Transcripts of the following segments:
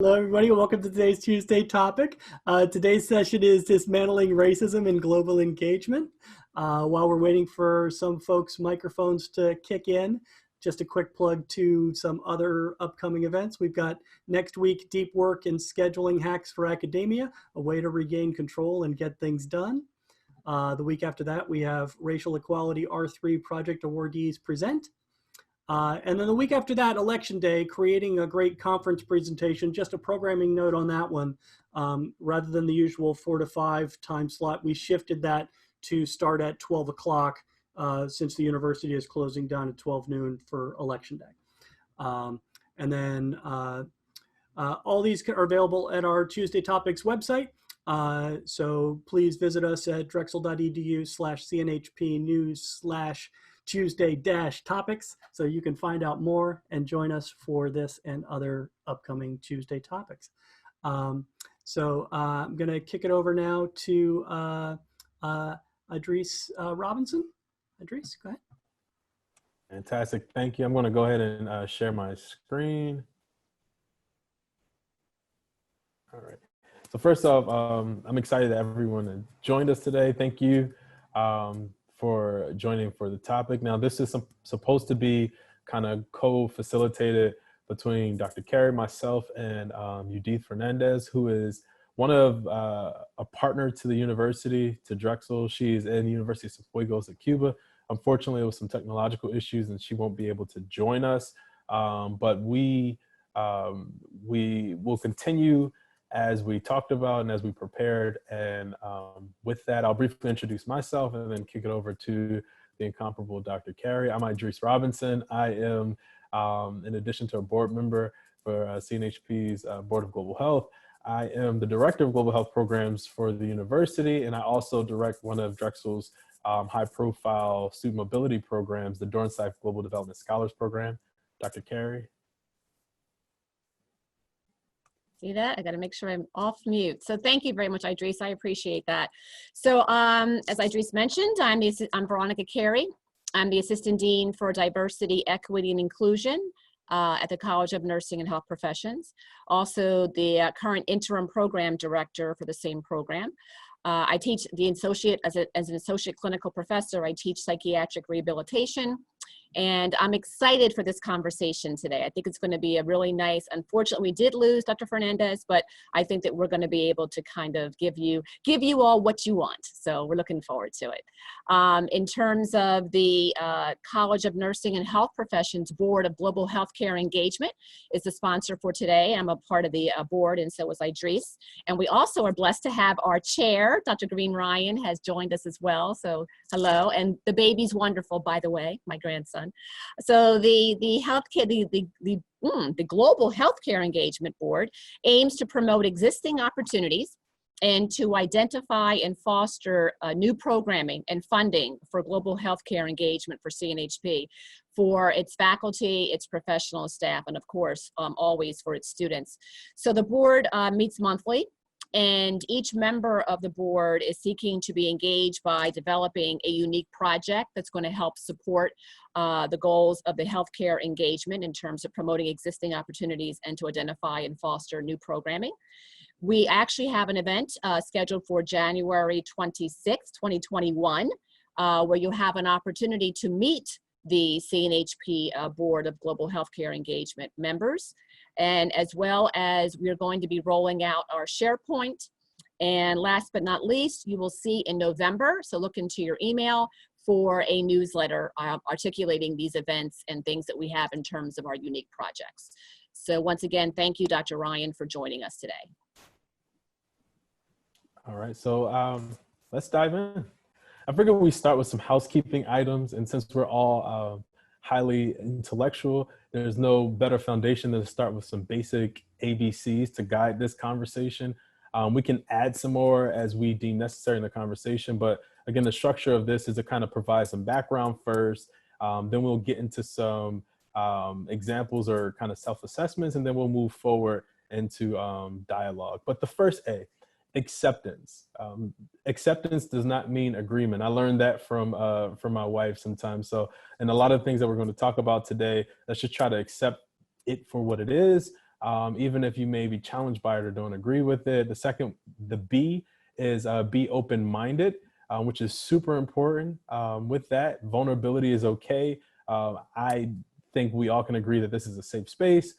Hello, everybody. Welcome to today's Tuesday topic. Today's session is Dismantling Racism in Global Engagement. While we're waiting for some folks' microphones to kick in, just a quick plug to some other upcoming events. We've got next week, Deep Work in Scheduling Hacks for Academia, a way to regain control and get things done. The week after that, we have Racial Equality R3 Project Awardees Present. And then the week after that, Election Day, creating a great conference presentation, just a programming note on that one. Rather than the usual 4 to 5 time slot, we shifted that to start at 12 o'clock since the university is closing down at 12 noon for Election Day. And then all these are available at our Tuesday Topics website. So please visit us at drexel.edu/CNHP news/Tuesday-topics so you can find out more and join us for this and other upcoming Tuesday topics. So I'm going to kick it over now to Idris Robinson. Idris, go ahead. Fantastic. Thank you. I'm going to go ahead and share my screen. All right. So first off, I'm excited that everyone joined us today. Thank you for joining for the topic. Now, this is supposed to be kind of co-facilitated between Dr. Carey, myself, and Idris Fernandez, who is one of a partner to the university, to Drexel. She is in the University of Cienfuegos at Cuba. Unfortunately, with some technological issues, and she won't be able to join us. But we will continue as we talked about and as we prepared. And with that, I'll briefly introduce myself and then kick it over to the incomparable Dr. Carey. I'm Idris Robinson. I am, in addition to a board member for CNHP's Board of Global Health, I am the Director of Global Health Programs for the university, and I also direct one of Drexel's high-profile student mobility programs, the Dornsife Global Development Scholars Program. Dr. Carey. See that? I got to make sure I'm off mute. So thank you very much, Idris. I appreciate that. So as Idris mentioned, I'm Veronica Carey. I'm the Assistant Dean for Diversity, Equity, and Inclusion at the College of Nursing and Health Professions. Also the current interim program director for the same program. I teach the associate, as an associate clinical professor, I teach psychiatric rehabilitation. And I'm excited for this conversation today. I think it's going to be a really nice, unfortunately we did lose Dr. Fernandez, but I think that we're going to be able to kind of give you all what you want. So we're looking forward to it. In terms of the College of Nursing and Health Professions Board of Global Healthcare Engagement is the sponsor for today. I'm a part of the board, and so is Idris. And we also are blessed to have our chair, Dr. Green Ryan, has joined us as well. So hello, and the baby's wonderful, by the way, my grandson. So the healthcare, the Global Healthcare Engagement Board aims to promote existing opportunities and to identify and foster new programming and funding for global healthcare engagement for CNHP, for its faculty, its professional staff, and of course, always for its students. So the board meets monthly. And each member of the board is seeking to be engaged by developing a unique project that's going to help support the goals of the healthcare engagement in terms of promoting existing opportunities and to identify and foster new programming. We actually have an event scheduled for January 26, 2021, where you'll have an opportunity to meet the CNHP Board of Global Healthcare Engagement members. And as well as we're going to be rolling out our SharePoint. And last but not least, you will see in November, so look into your email for a newsletter articulating these events and things that we have in terms of our unique projects. So once again, thank you, Dr. Ryan, for joining us today. All right, so let's dive in. I figured we start with some housekeeping items, and since we're all highly intellectual, there's no better foundation than to start with some basic ABCs to guide this conversation. We can add some more as we deem necessary in the conversation, but again, the structure of this is to kind of provide some background first, then we'll get into some examples or kind of self-assessments, and then we'll move forward into dialogue. But the first A, acceptance. Acceptance does not mean agreement. I learned that from my wife sometimes. So, and a lot of things that we're going to talk about today, let's just try to accept it for what it is, even if you may be challenged by it or don't agree with it. The B is be open-minded, which is super important. With that, vulnerability is okay. I think we all can agree that this is a safe space.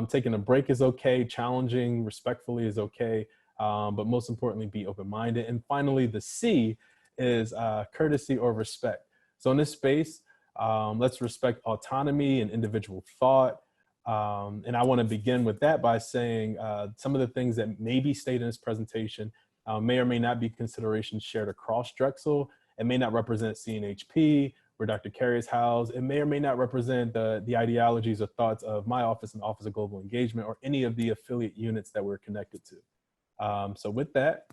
Taking a break is okay. Challenging respectfully is okay. But most importantly, be open-minded. And finally, the C is courtesy or respect. So in this space, let's respect autonomy and individual thought. And I want to begin with that by saying some of the things that may be stated in this presentation may or may not be considerations shared across Drexel. It may not represent CNHP, where Dr. Carey is housed. It may or may not represent the ideologies or thoughts of my office and the Office of Global Engagement or any of the affiliate units that we're connected to. So with that,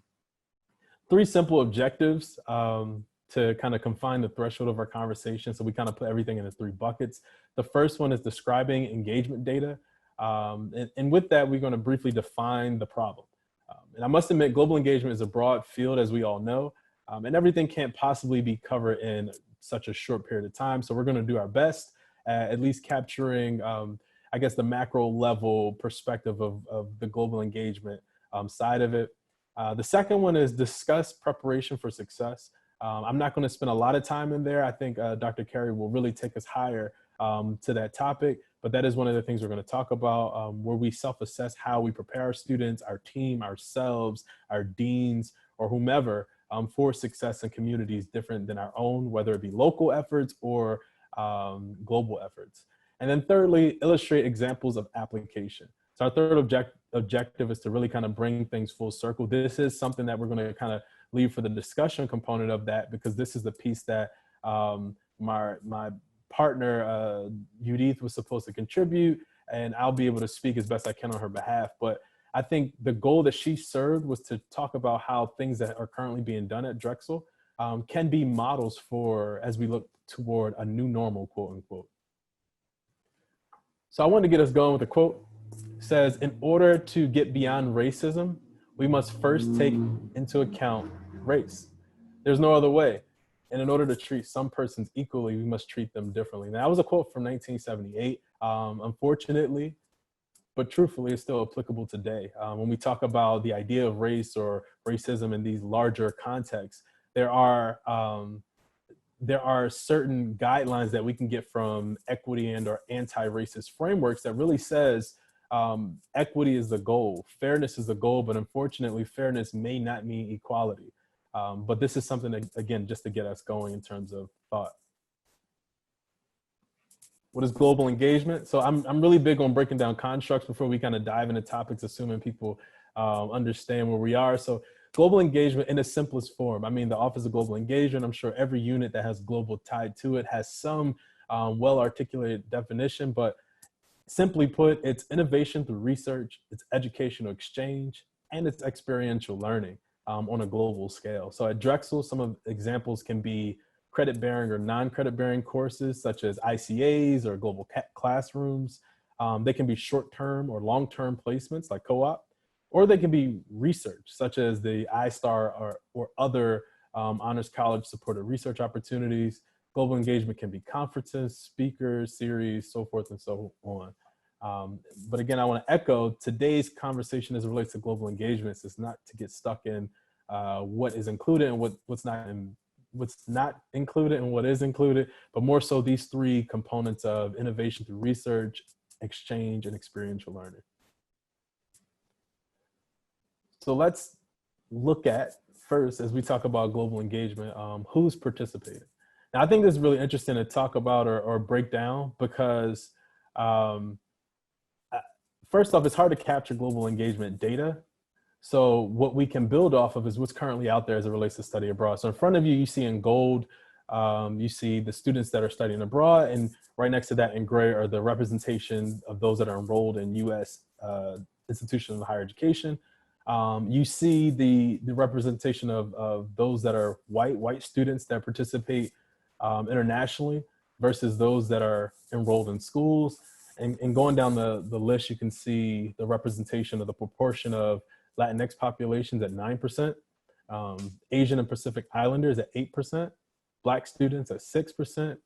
3 simple objectives to kind of confine the threshold of our conversation. So we kind of put everything into 3 buckets. The first one is describing engagement data. And with that, we're going to briefly define the problem. And I must admit, global engagement is a broad field, as we all know, and everything can't possibly be covered in such a short period of time. So we're going to do our best at least capturing, I guess, the macro level perspective of the global engagement side of it. The second one is discuss preparation for success. I'm not going to spend a lot of time in there. I think Dr. Carey will really take us higher to that topic, but that is one of the things we're going to talk about, where we self-assess how we prepare our students, our team, ourselves, our deans, or whomever for success in communities different than our own, whether it be local efforts or global efforts. And then thirdly, illustrate examples of application. So our third objective is to really kind of bring things full circle. This is something that we're going to kind of leave for the discussion component of that, because this is the piece that my partner, Judith, was supposed to contribute, and I'll be able to speak as best I can on her behalf. But I think the goal that she served was to talk about how things that are currently being done at Drexel can be models for as we look toward a new normal, quote unquote. So I wanted to get us going with a quote. It says, in order to get beyond racism, we must first take into account race. There's no other way. And in order to treat some persons equally, we must treat them differently. Now, that was a quote from 1978. Unfortunately, but truthfully, it's still applicable today. When we talk about the idea of race or racism in these larger contexts, there are certain guidelines that we can get from equity and or anti-racist frameworks that really says equity is the goal, fairness is the goal, but unfortunately, fairness may not mean equality. But this is something that, again, just to get us going in terms of thought. What is global engagement? So I'm really big on breaking down constructs before we kind of dive into topics, assuming people understand where we are. So global engagement in its simplest form. I mean, the Office of Global Engagement, I'm sure every unit that has global tied to it has some well-articulated definition, but simply put, it's innovation through research, it's educational exchange, and it's experiential learning on a global scale. So at Drexel, some of the examples can be credit-bearing or non-credit-bearing courses, such as ICAs or global classrooms. They can be short-term or long-term placements like co-op, or they can be research, such as the iStar or other Honors College supported research opportunities. Global engagement can be conferences, speakers, series, so forth and so on. But again, I want to echo today's conversation as it relates to global engagements is not to get stuck in what is included and what's not included and what is included, but more so these 3 components of innovation through research, exchange, and experiential learning. So let's look at first, as we talk about global engagement, who's participating. Now, I think this is really interesting to talk about or break down because first off, it's hard to capture global engagement data. So what we can build off of is what's currently out there as it relates to study abroad. So in front of you, you see in gold, you see the students that are studying abroad, and right next to that in gray are the representation of those that are enrolled in U.S. institutions of higher education. You see the representation of those that are white students that participate internationally versus those that are enrolled in schools. And going down the list, you can see the representation of the proportion of Latinx populations at 9%, Asian and Pacific Islanders at 8%, Black students at 6%,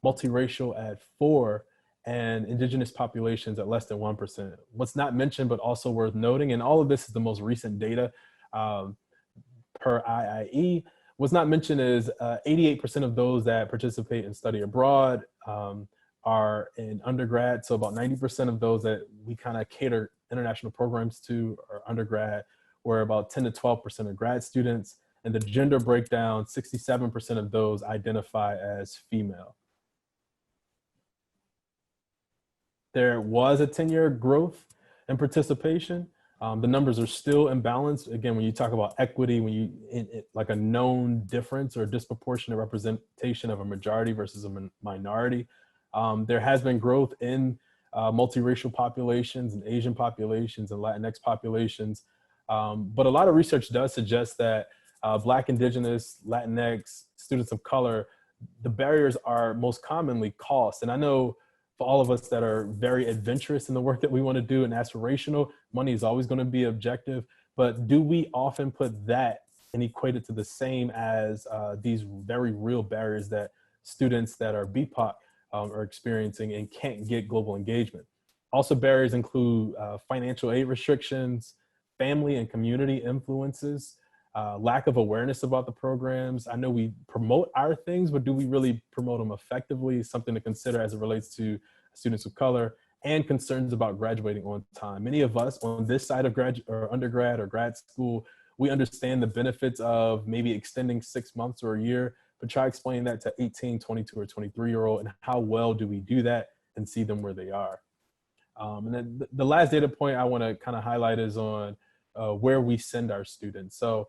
multiracial at 4%, and indigenous populations at less than 1%. What's not mentioned, but also worth noting, and all of this is the most recent data per IIE, what's not mentioned is 88% of those that participate in study abroad are in undergrad. So about 90% of those that we kind of cater international programs to are undergrad, where about 10 to 12% are grad students. And the gender breakdown, 67% of those identify as female. There was a 10-year growth in participation. The numbers are still imbalanced. Again, when you talk about equity, when you like a known difference or disproportionate representation of a majority versus a minority, there has been growth in multiracial populations and Asian populations and Latinx populations. But a lot of research does suggest that Black, Indigenous, Latinx, students of color, the barriers are most commonly cost. And I know for all of us that are very adventurous in the work that we want to do and aspirational, money is always going to be objective. But do we often put that and equate it to the same as these very real barriers that students that are BIPOC are experiencing and can't get global engagement? Also, barriers include financial aid restrictions, family and community influences, lack of awareness about the programs. I know we promote our things, but do we really promote them effectively? Something to consider as it relates to students of color, and concerns about graduating on time. Many of us on this side of undergrad or grad school, we understand the benefits of maybe extending 6 months or a year, but try explaining that to 18, 22, or 23-year-old, and how well do we do that and see them where they are. And then the last data point I want to kind of highlight is on where we send our students. So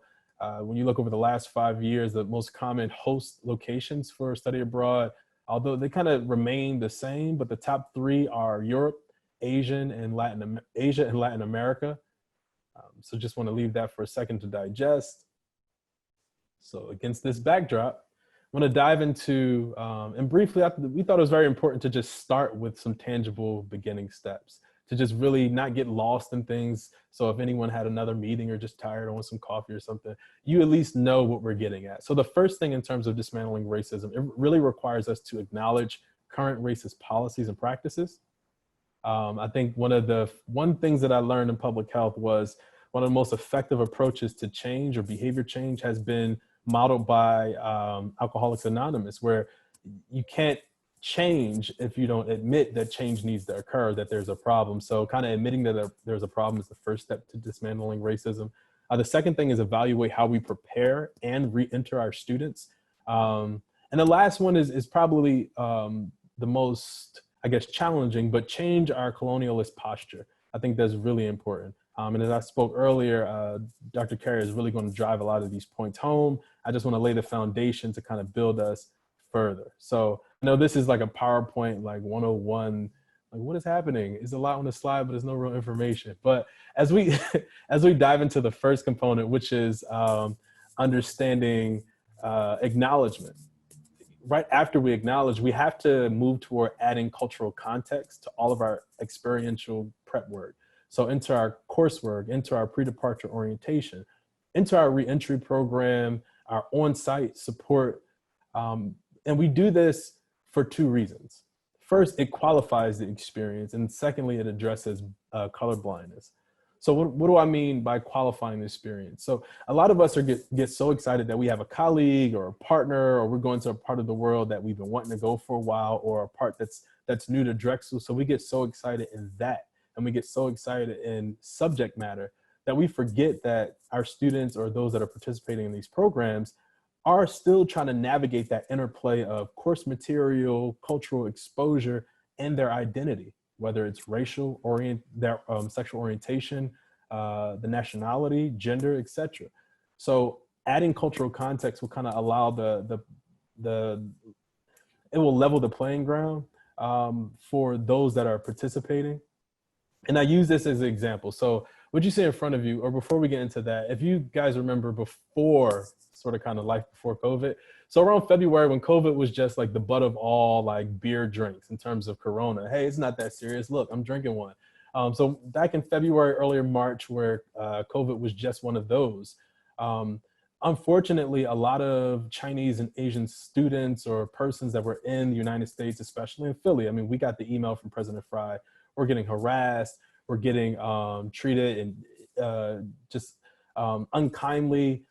when you look over the last 5 years, the most common host locations for study abroad, although they kind of remain the same, but the top 3 are Europe, Asia and Latin America. So just want to leave that for a second to digest. So against this backdrop, I want to dive into, and briefly, we thought it was very important to just start with some tangible beginning steps, to just really not get lost in things. So if anyone had another meeting or just tired or want some coffee or something, you at least know what we're getting at. So the first thing in terms of dismantling racism, it really requires us to acknowledge current racist policies and practices. I think one things that I learned in public health was one of the most effective approaches to change or behavior change has been modeled by Alcoholics Anonymous, where you can't change if you don't admit that change needs to occur, that there's a problem. So kind of admitting that there's a problem is the first step to dismantling racism. The second thing is evaluate how we prepare and re-enter our students. And the last one is probably the most, I guess, challenging, but change our colonialist posture. I think that's really important. And as I spoke earlier, Dr. Carey is really going to drive a lot of these points home. I just want to lay the foundation to kind of build us further. So I know this is like a PowerPoint, like 101, like what is happening? It's a lot on the slide, but there's no real information. But as we, as we dive into the first component, which is understanding acknowledgement. Right after we acknowledge, we have to move toward adding cultural context to all of our experiential prep work. So into our coursework, into our pre-departure orientation, into our reentry program, our on-site support. And we do this for 2 reasons. First, it qualifies the experience. And secondly, it addresses color blindness. So what do I mean by qualifying the experience? So a lot of us get so excited that we have a colleague or a partner, or we're going to a part of the world that we've been wanting to go for a while, or a part that's new to Drexel. So we get so excited in that, and we get so excited in subject matter that we forget that our students or those that are participating in these programs are still trying to navigate that interplay of course material, cultural exposure, and their identity, whether it's racial, their sexual orientation, the nationality, gender, etc. So adding cultural context will kind of allow it will level the playing ground for those that are participating. And I use this as an example. So what you see in front of you, or before we get into that, if you guys remember before, sort of kind of life before COVID. So around February, when COVID was just like the butt of all like beer drinks in terms of Corona, hey, it's not that serious. Look, I'm drinking one. So back in February, earlier March, where COVID was just one of those, unfortunately, a lot of Chinese and Asian students or persons that were in the United States, especially in Philly, I mean, we got the email from President Fry, we're getting harassed, we're getting treated and just unkindly,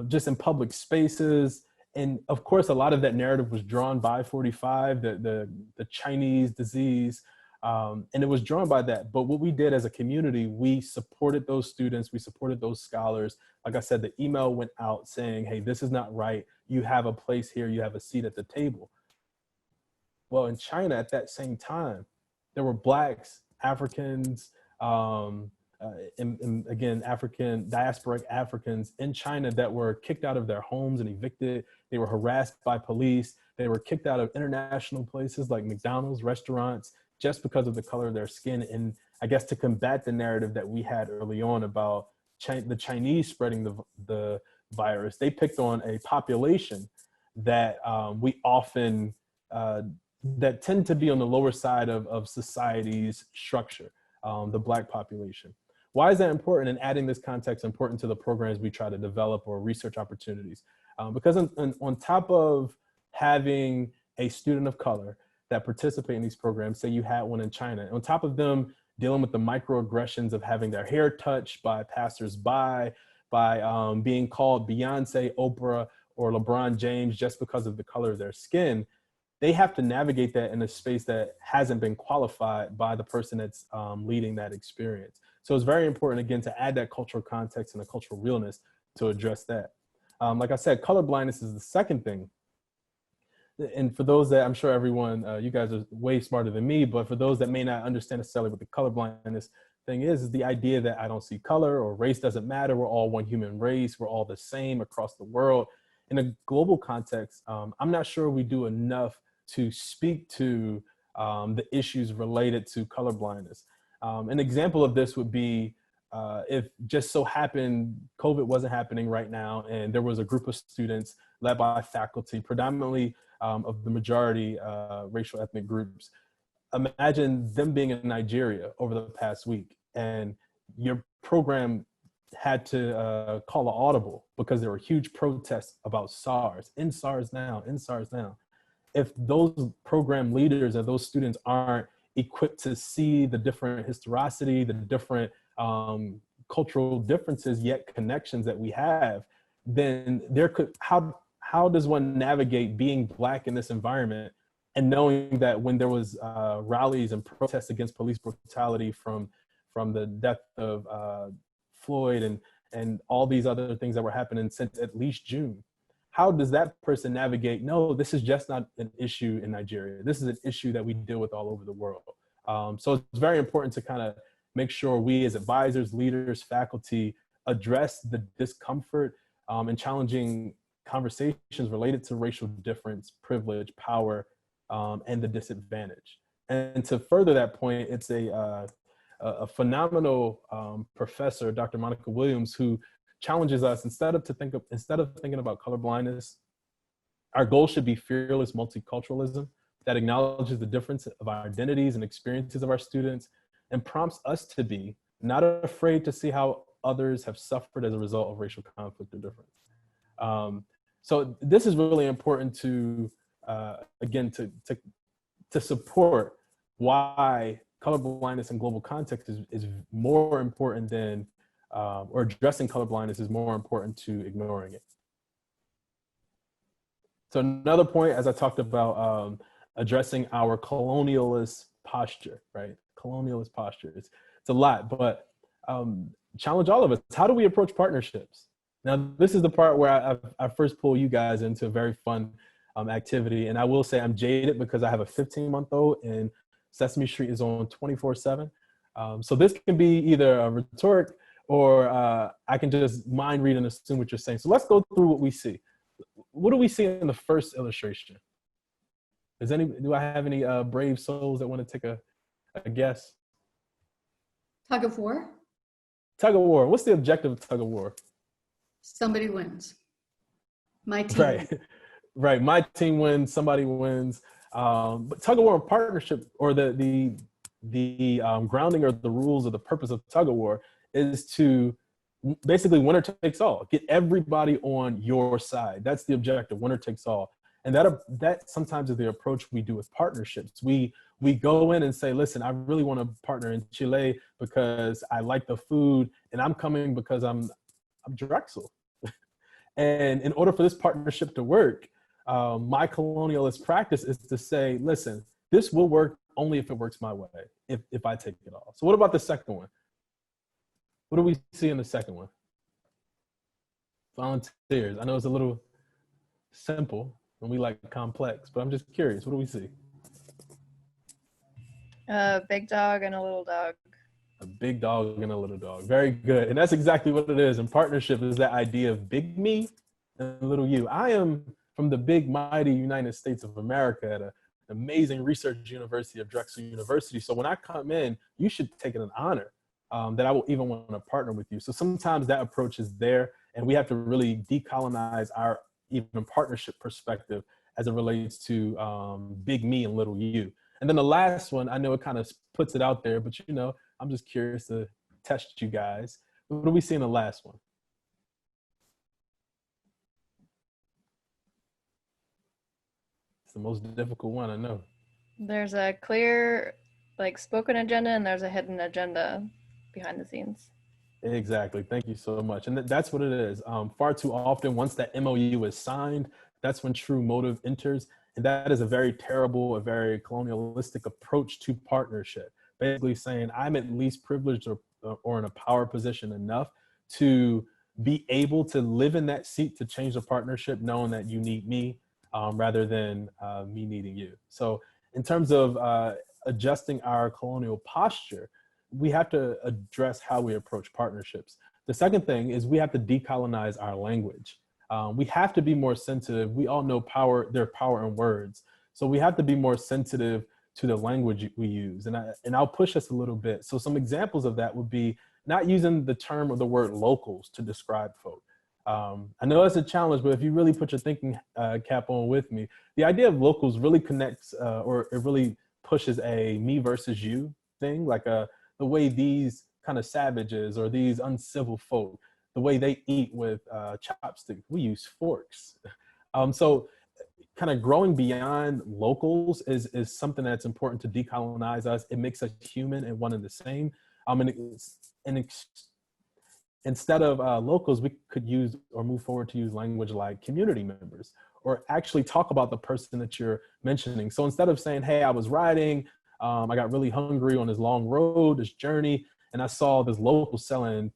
just in public spaces. And of course, a lot of that narrative was drawn by 45, the Chinese disease, and it was drawn by that. But what we did as a community, we supported those students, we supported those scholars. Like I said, the email went out saying, hey, this is not right. You have a place here, you have a seat at the table. Well, in China at that same time, there were Blacks, Africans, and again, diasporic Africans in China that were kicked out of their homes and evicted. They were harassed by police. They were kicked out of international places like McDonald's, restaurants, just because of the color of their skin. And I guess to combat the narrative that we had early on about the Chinese spreading the virus, they picked on a population that we often, that tend to be on the lower side of society's structure, the Black population. Why is that important? And adding this context important to the programs we try to develop or research opportunities? Because on top of having a student of color that participate in these programs, say you had one in China, on top of them dealing with the microaggressions of having their hair touched by passersby, by being called Beyonce, Oprah, or LeBron James just because of the color of their skin, they have to navigate that in a space that hasn't been qualified by the person that's leading that experience. So it's very important, again, to add that cultural context and the cultural realness to address that. Like I said, color blindness is the second thing. And for those that, I'm sure everyone, you guys are way smarter than me, but for those that may not understand necessarily what the color blindness thing is the idea that I don't see color or race doesn't matter. We're all one human race. We're all the same across the world. In a global context, I'm not sure we do enough to speak to the issues related to color blindness. An example of this would be if just so happened COVID wasn't happening right now and there was a group of students led by faculty, predominantly of the majority racial ethnic groups. Imagine them being in Nigeria over the past week and your program had to call an audible because there were huge protests about SARS, end SARS now, end SARS now. If those program leaders and those students aren't equipped to see the different historicity, the different cultural differences, yet connections that we have, then there could, how does one navigate being Black in this environment and knowing that when there was rallies and protests against police brutality from the death of Floyd and all these other things that were happening since at least June, how does that person navigate? No, this is just not an issue in Nigeria. This is an issue that we deal with all over the world. So it's very important to kind of make sure we as advisors, leaders, faculty address the discomfort and challenging conversations related to racial difference, privilege, power, and the disadvantage. And to further that point, it's a phenomenal professor, Dr. Monica Williams, who challenges us instead of thinking about color blindness, our goal should be fearless multiculturalism that acknowledges the difference of our identities and experiences of our students and prompts us to be not afraid to see how others have suffered as a result of racial conflict or difference. So this is really important to, again, to support why color blindness in global context is more important than, or addressing color blindness is more important to ignoring it. So another point, as I talked about, addressing our colonialist posture, right? Colonialist posture. It's a lot, but challenge all of us. How do we approach partnerships? Now, this is the part where I first pull you guys into a very fun activity. And I will say I'm jaded because I have a 15-month-old and Sesame Street is on 24/7. So this can be either a rhetoric or I can just mind read and assume what you're saying. So let's go through what we see. What do we see in the first illustration? Do I have any brave souls that want to take a guess? Tug of war? Tug of war. What's the objective of tug of war? Somebody wins. My team. Right. Right. My team wins. Somebody wins. But tug of war and partnership, or the grounding or the rules or the purpose of tug of war is to basically winner takes all. Get everybody on your side. That's the objective, winner takes all. And that sometimes is the approach we do with partnerships. We go in and say, listen, I really want to partner in Chile because I like the food, and I'm coming because I'm Drexel. And in order for this partnership to work, my colonialist practice is to say, listen, this will work only if it works my way, if I take it all. So what about the second one? What do we see in the second one? Volunteers. I know it's a little simple and we like complex, but I'm just curious, what do we see? A big dog and a little dog. A big dog and a little dog. Very good. And that's exactly what it is. And partnership is that idea of big me and little you. I am from the big, mighty United States of America at an amazing research university of Drexel University. So when I come in, you should take it an honor that I will even want to partner with you. So sometimes that approach is there, and we have to really decolonize our even partnership perspective as it relates to big me and little you. And then the last one, I know it kind of puts it out there, but you know, I'm just curious to test you guys. What do we see in the last one? It's the most difficult one, I know. There's a clear, like, spoken agenda, and there's a hidden agenda behind the scenes. Exactly. Thank you so much. And that's what it is. Far too often, once that MOU is signed, that's when true motive enters. And that is a very terrible, a very colonialistic approach to partnership. Basically saying, I'm at least privileged or in a power position enough to be able to live in that seat to change the partnership, knowing that you need me rather than me needing you. So in terms of adjusting our colonial posture, we have to address how we approach partnerships. The second thing is we have to decolonize our language. We have to be more sensitive. We all know there's power in words. So we have to be more sensitive to the language we use. And I'll push us a little bit. So some examples of that would be not using the term or the word locals to describe folk. I know that's a challenge, but if you really put your thinking cap on with me, the idea of locals really connects or it really pushes a me versus you thing, like the way these kind of savages or these uncivil folk, the way they eat with chopsticks, we use forks. So kind of growing beyond locals is something that's important to decolonize us. It makes us human and one and the same. Instead of locals, we could use or move forward to use language like community members, or actually talk about the person that you're mentioning. So instead of saying, hey, I was riding, I got really hungry on this long road, this journey, and I saw this local selling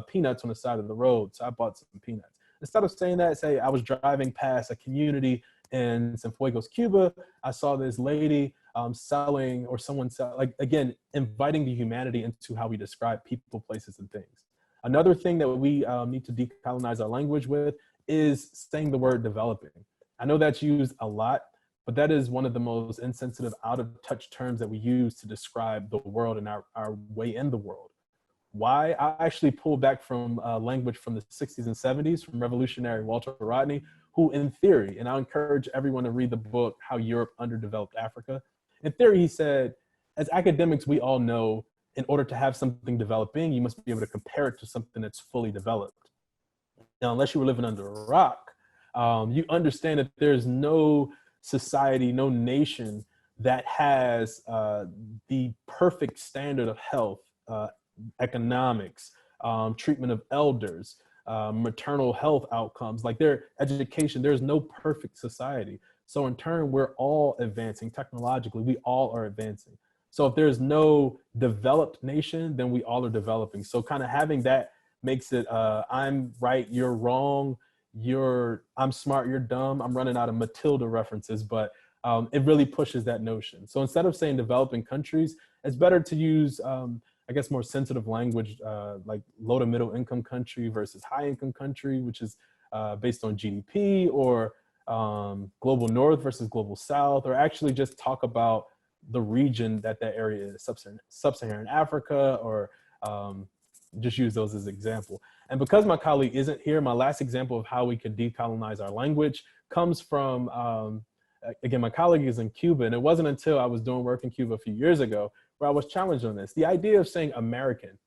peanuts on the side of the road, so I bought some peanuts. Instead of saying that, say I was driving past a community in Cienfuegos, Cuba, I saw this lady selling, or someone like, again, inviting the humanity into how we describe people, places, and things. Another thing that we need to decolonize our language with is saying the word developing. I know that's used a lot, but that is one of the most insensitive, out of touch terms that we use to describe the world and our way in the world. Why? I actually pulled back from language from the 60s and 70s from revolutionary Walter Rodney, who in theory, and I encourage everyone to read the book, How Europe Underdeveloped Africa. In theory, he said, as academics, we all know in order to have something developing, you must be able to compare it to something that's fully developed. Now, unless you were living under a rock, you understand that there's no society, no nation that has the perfect standard of health, economics, treatment of elders, maternal health outcomes, like their education. There's no perfect society. So in turn, we're all advancing technologically. We all are advancing. So if there's no developed nation, then we all are developing. So kind of having that makes it, I'm right, you're wrong, I'm smart, you're dumb. I'm running out of Matilda references, but it really pushes that notion. So instead of saying developing countries, it's better to use, I guess, more sensitive language, like low to middle income country versus high income country, which is based on GDP, or global North versus global South, or actually just talk about the region that area is, sub-Saharan Africa, or just use those as an example. And because my colleague isn't here, my last example of how we could decolonize our language comes from, again, my colleague is in Cuba, and it wasn't until I was doing work in Cuba a few years ago where I was challenged on this. The idea of saying American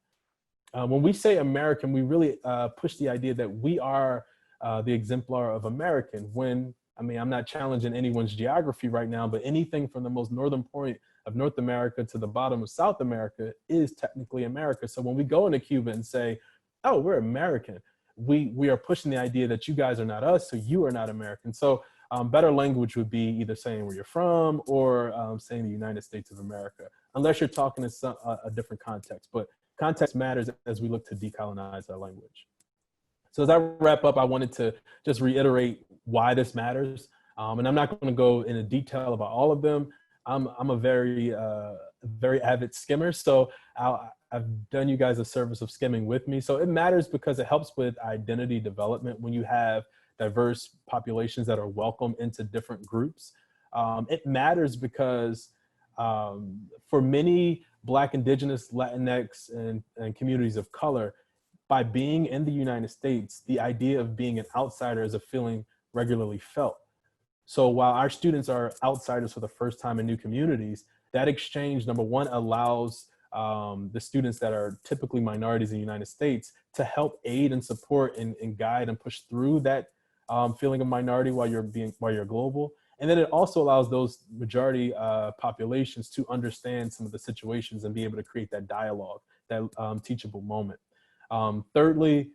When we say American, we really push the idea that we are the exemplar of American. When, I mean, I'm not challenging anyone's geography right now, but anything from the most northern point of North America to the bottom of South America is technically America. So when we go into Cuba and say, oh, we're American, we are pushing the idea that you guys are not us, so you are not American. So better language would be either saying where you're from or saying the United States of America, unless you're talking in a different context. But context matters as we look to decolonize our language. So as I wrap up, I wanted to just reiterate why this matters. And I'm not going to go into detail about all of them. I'm a very avid skimmer. So I've done you guys a service of skimming with me. So it matters because it helps with identity development when you have diverse populations that are welcome into different groups. It matters because for many Black, Indigenous, Latinx, and communities of color, by being in the United States, the idea of being an outsider is a feeling regularly felt. So while our students are outsiders for the first time in new communities, that exchange, number one, allows the students that are typically minorities in the United States to help aid and support and guide and push through that feeling of minority while you're global. And then it also allows those majority populations to understand some of the situations and be able to create that dialogue, that teachable moment. Thirdly,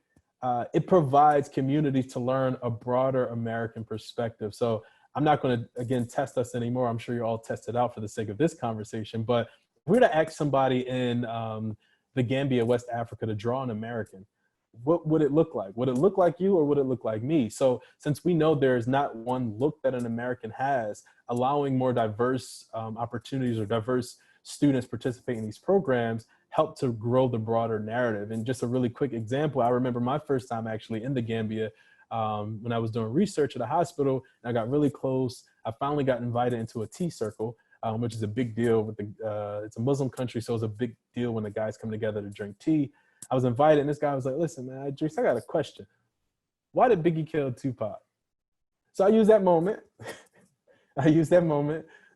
it provides communities to learn a broader American perspective. So I'm not going to, again, test us anymore. I'm sure you're all tested out for the sake of this conversation. But if we were to ask somebody in the Gambia, West Africa, to draw an American, what would it look like? Would it look like you or would it look like me? So since we know there is not one look that an American has, allowing more diverse opportunities or diverse students participate in these programs help to grow the broader narrative. And just a really quick example, I remember my first time actually in the Gambia when I was doing research at a hospital, and I got really close. I finally got invited into a tea circle, which is a big deal with it's a Muslim country, so it's a big deal when the guys come together to drink tea. I was invited, and this guy was like, listen, man, Idris, I got a question. Why did Biggie kill Tupac? So I used that moment.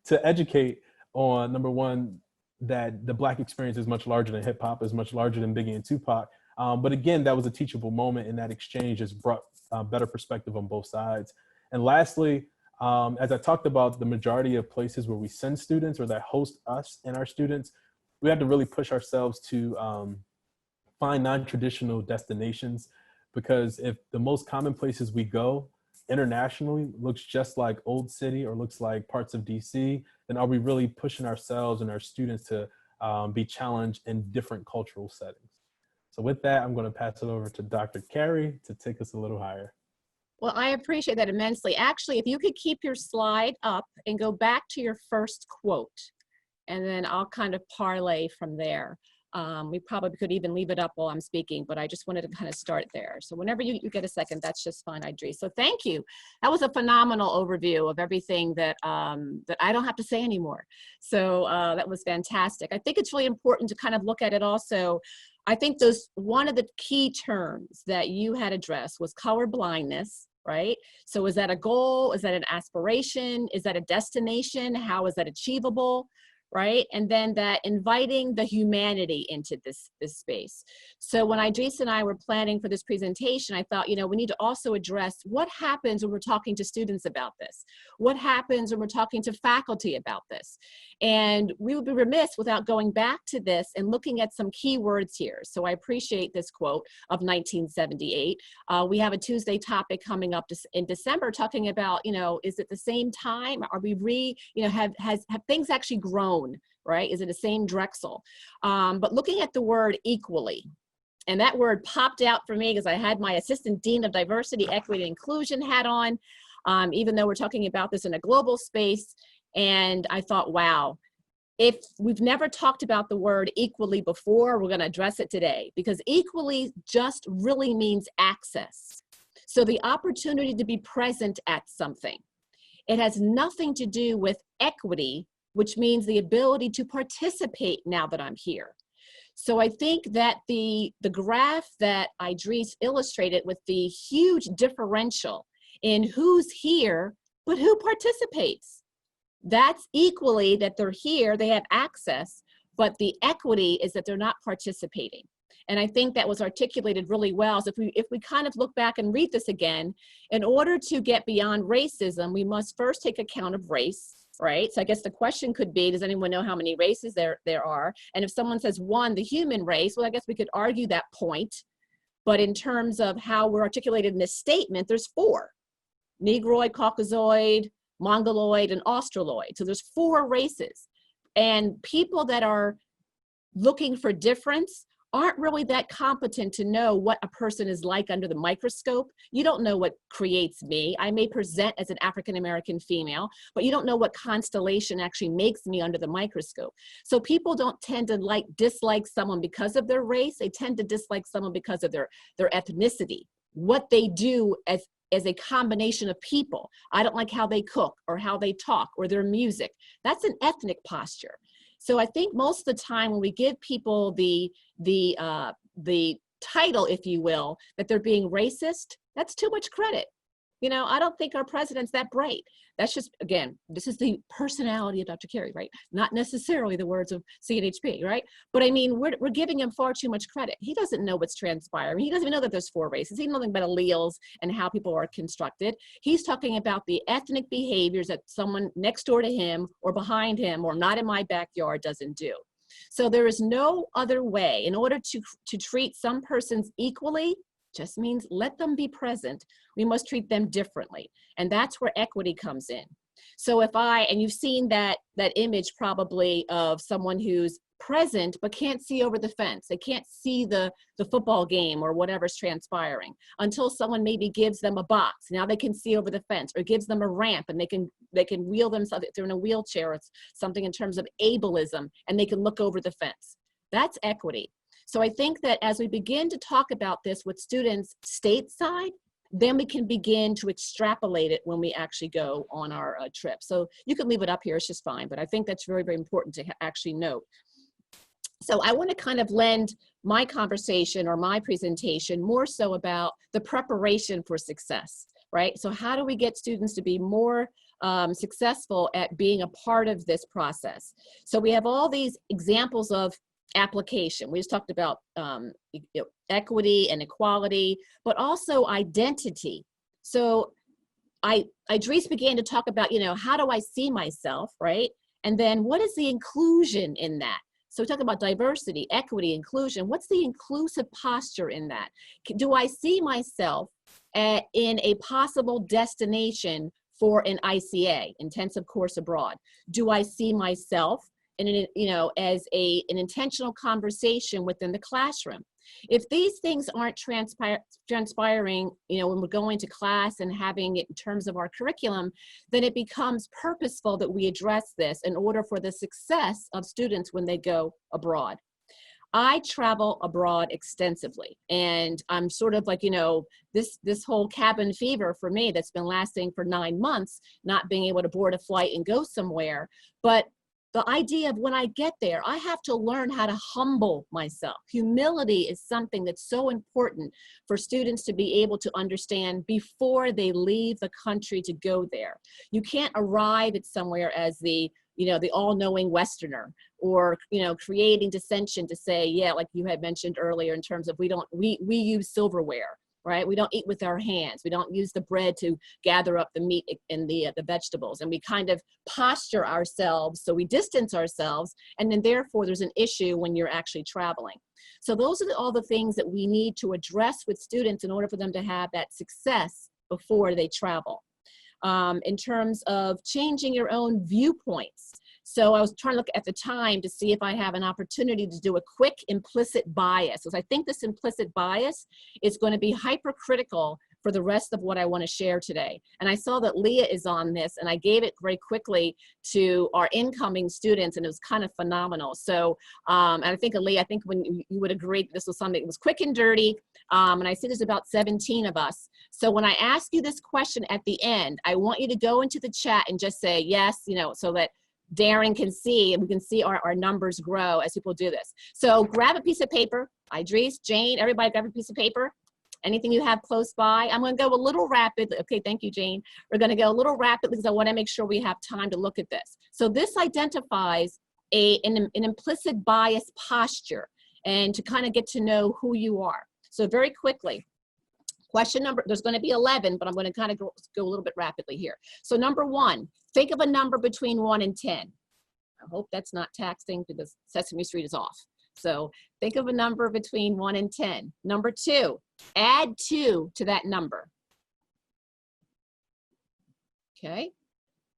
To educate on, number one, that the Black experience is much larger than hip hop, is much larger than Biggie and Tupac. But again, that was a teachable moment, and that exchange has brought better perspective on both sides. And lastly, as I talked about the majority of places where we send students or that host us and our students, we have to really push ourselves to find non-traditional destinations, because if the most common places we go internationally looks just like Old City or looks like parts of DC, then are we really pushing ourselves and our students to be challenged in different cultural settings? So with that, I'm going to pass it over to Dr. Carey to take us a little higher. Well, I appreciate that immensely. Actually, if you could keep your slide up and go back to your first quote, and then I'll kind of parlay from there. We probably could even leave it up while I'm speaking, but I just wanted to kind of start there. So whenever you get a second, that's just fine, Idris. So thank you. That was a phenomenal overview of everything that, that I don't have to say anymore. So that was fantastic. I think it's really important to kind of look at it also. I think one of the key terms that you had addressed was color blindness, right? So is that a goal? Is that an aspiration? Is that a destination? How is that achievable? Right? And then that inviting the humanity into this space. So when Idris and I were planning for this presentation, I thought, we need to also address what happens when we're talking to students about this? What happens when we're talking to faculty about this? And we would be remiss without going back to this and looking at some key words here. So I appreciate this quote of 1978. We have a Tuesday topic coming up in December talking about, is it the same time? Are we have things actually grown? Right? Is it the same Drexel? But looking at the word equally, and that word popped out for me because I had my Assistant Dean of Diversity, Equity, and Inclusion hat on, even though we're talking about this in a global space. And I thought, wow, if we've never talked about the word equally before, we're going to address it today, because equally just really means access. So the opportunity to be present at something. It has nothing to do with equity, which means the ability to participate now that I'm here. So I think that the graph that Idris illustrated with the huge differential in who's here, but who participates, that's equally that they're here, they have access, but the equity is that they're not participating. And I think that was articulated really well. So if we kind of look back and read this again, in order to get beyond racism, we must first take account of race, right? So I guess the question could be, does anyone know how many races there are? And if someone says one, the human race, well, I guess we could argue that point. But in terms of how we're articulated in this statement, there's 4: Negroid, Caucasoid, Mongoloid, and Australoid. So there's 4 races. And people that are looking for difference aren't really that competent to know what a person is like under the microscope. You don't know what creates me. I may present as an African-American female, but you don't know what constellation actually makes me under the microscope. So people don't tend to dislike someone because of their race. They tend to dislike someone because of their ethnicity, what they do as a combination of people. I don't like how they cook or how they talk or their music. That's an ethnic posture. So I think most of the time when we give people the title, if you will, that they're being racist, that's too much credit. You know, I don't think our president's that bright. That's just, again, this is the personality of Dr. Carey, right? Not necessarily the words of CNHP, right? But I mean, we're giving him far too much credit. He doesn't know what's transpiring. He doesn't even know that there's 4 races. He knows nothing about alleles and how people are constructed. He's talking about the ethnic behaviors that someone next door to him or behind him or not in my backyard doesn't do. So there is no other way. In order to treat some persons equally, just means let them be present. We must treat them differently. And that's where equity comes in. So and you've seen that image probably of someone who's present but can't see over the fence. They can't see the football game or whatever's transpiring until someone maybe gives them a box. Now they can see over the fence, or gives them a ramp and they can wheel themselves, if they're in a wheelchair, it's something in terms of ableism, and they can look over the fence. That's equity. So I think that as we begin to talk about this with students stateside, then we can begin to extrapolate it when we actually go on our trip. So you can leave it up here, it's just fine, but I think that's very, very important to actually note. So I want to kind of lend my conversation or my presentation more so about the preparation for success, right? So how do we get students to be more successful at being a part of this process? So we have all these examples of application. We just talked about equity and equality, but also identity. So Idris began to talk about, how do I see myself, right? And then what is the inclusion in that? So we talk about diversity, equity, inclusion. What's the inclusive posture in that? Do I see myself in a possible destination for an ICA, intensive course abroad? Do I see myself as an intentional conversation within the classroom? If these things aren't transpiring, when we're going to class and having it in terms of our curriculum, then it becomes purposeful that we address this in order for the success of students when they go abroad. I travel abroad extensively, and I'm sort of like, this whole cabin fever for me that's been lasting for 9 months, not being able to board a flight and go somewhere. But the idea of when I get there, I have to learn how to humble myself. Humility is something that's so important for students to be able to understand before they leave the country to go there. You can't arrive at somewhere as the all-knowing Westerner, or, creating dissension to say, yeah, like you had mentioned earlier in terms of we use silverware. Right? We don't eat with our hands. We don't use the bread to gather up the meat and the vegetables. And we kind of posture ourselves, so we distance ourselves, and then therefore there's an issue when you're actually traveling. So those are all the things that we need to address with students in order for them to have that success before they travel. In terms of changing your own viewpoints. So I was trying to look at the time to see if I have an opportunity to do a quick implicit bias, because I think this implicit bias is going to be hypercritical for the rest of what I want to share today. And I saw that Leah is on this, and I gave it very quickly to our incoming students, and it was kind of phenomenal. So, and I think, Leah, when you would agree that this was something that was quick and dirty, and I see there's about 17 of us. So when I ask you this question at the end, I want you to go into the chat and just say yes, so that Darren can see, and we can see our numbers grow as people do this. So grab a piece of paper. Idris, Jane, everybody grab a piece of paper. Anything you have close by. I'm going to go a little rapid. Okay, thank you, Jane. We're going to go a little rapid because I want to make sure we have time to look at this. So this identifies an implicit bias posture. and to kind of get to know who you are. So very quickly, question number, there's going to be 11, but I'm going to kind of go a little bit rapidly here. So number 1, think of a number between 1 and 10. I hope that's not taxing because Sesame Street is off. So think of a number between 1 and 10. Number 2, add 2 to that number. Okay.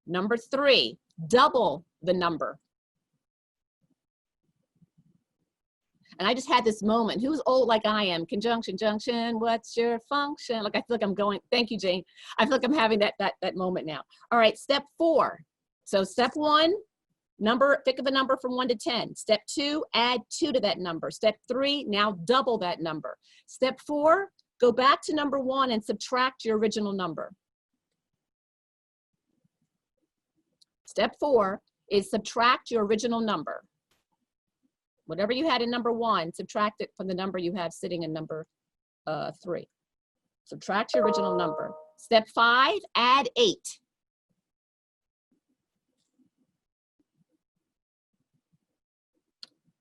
Number 3, double the number. And I just had this moment. Who's old like I am? Conjunction, junction, what's your function? Like I feel like I'm going, thank you, Jane. I feel like I'm having that moment now. All right, step 4. So step 1, think of a number from 1 to 10. Step 2, add 2 to that number. Step 3, now double that number. Step 4, go back to number 1 and subtract your original number. Step 4 is subtract your original number. Whatever you had in number 1, subtract it from the number you have sitting in number 3. Subtract your original number. Step 5, add 8.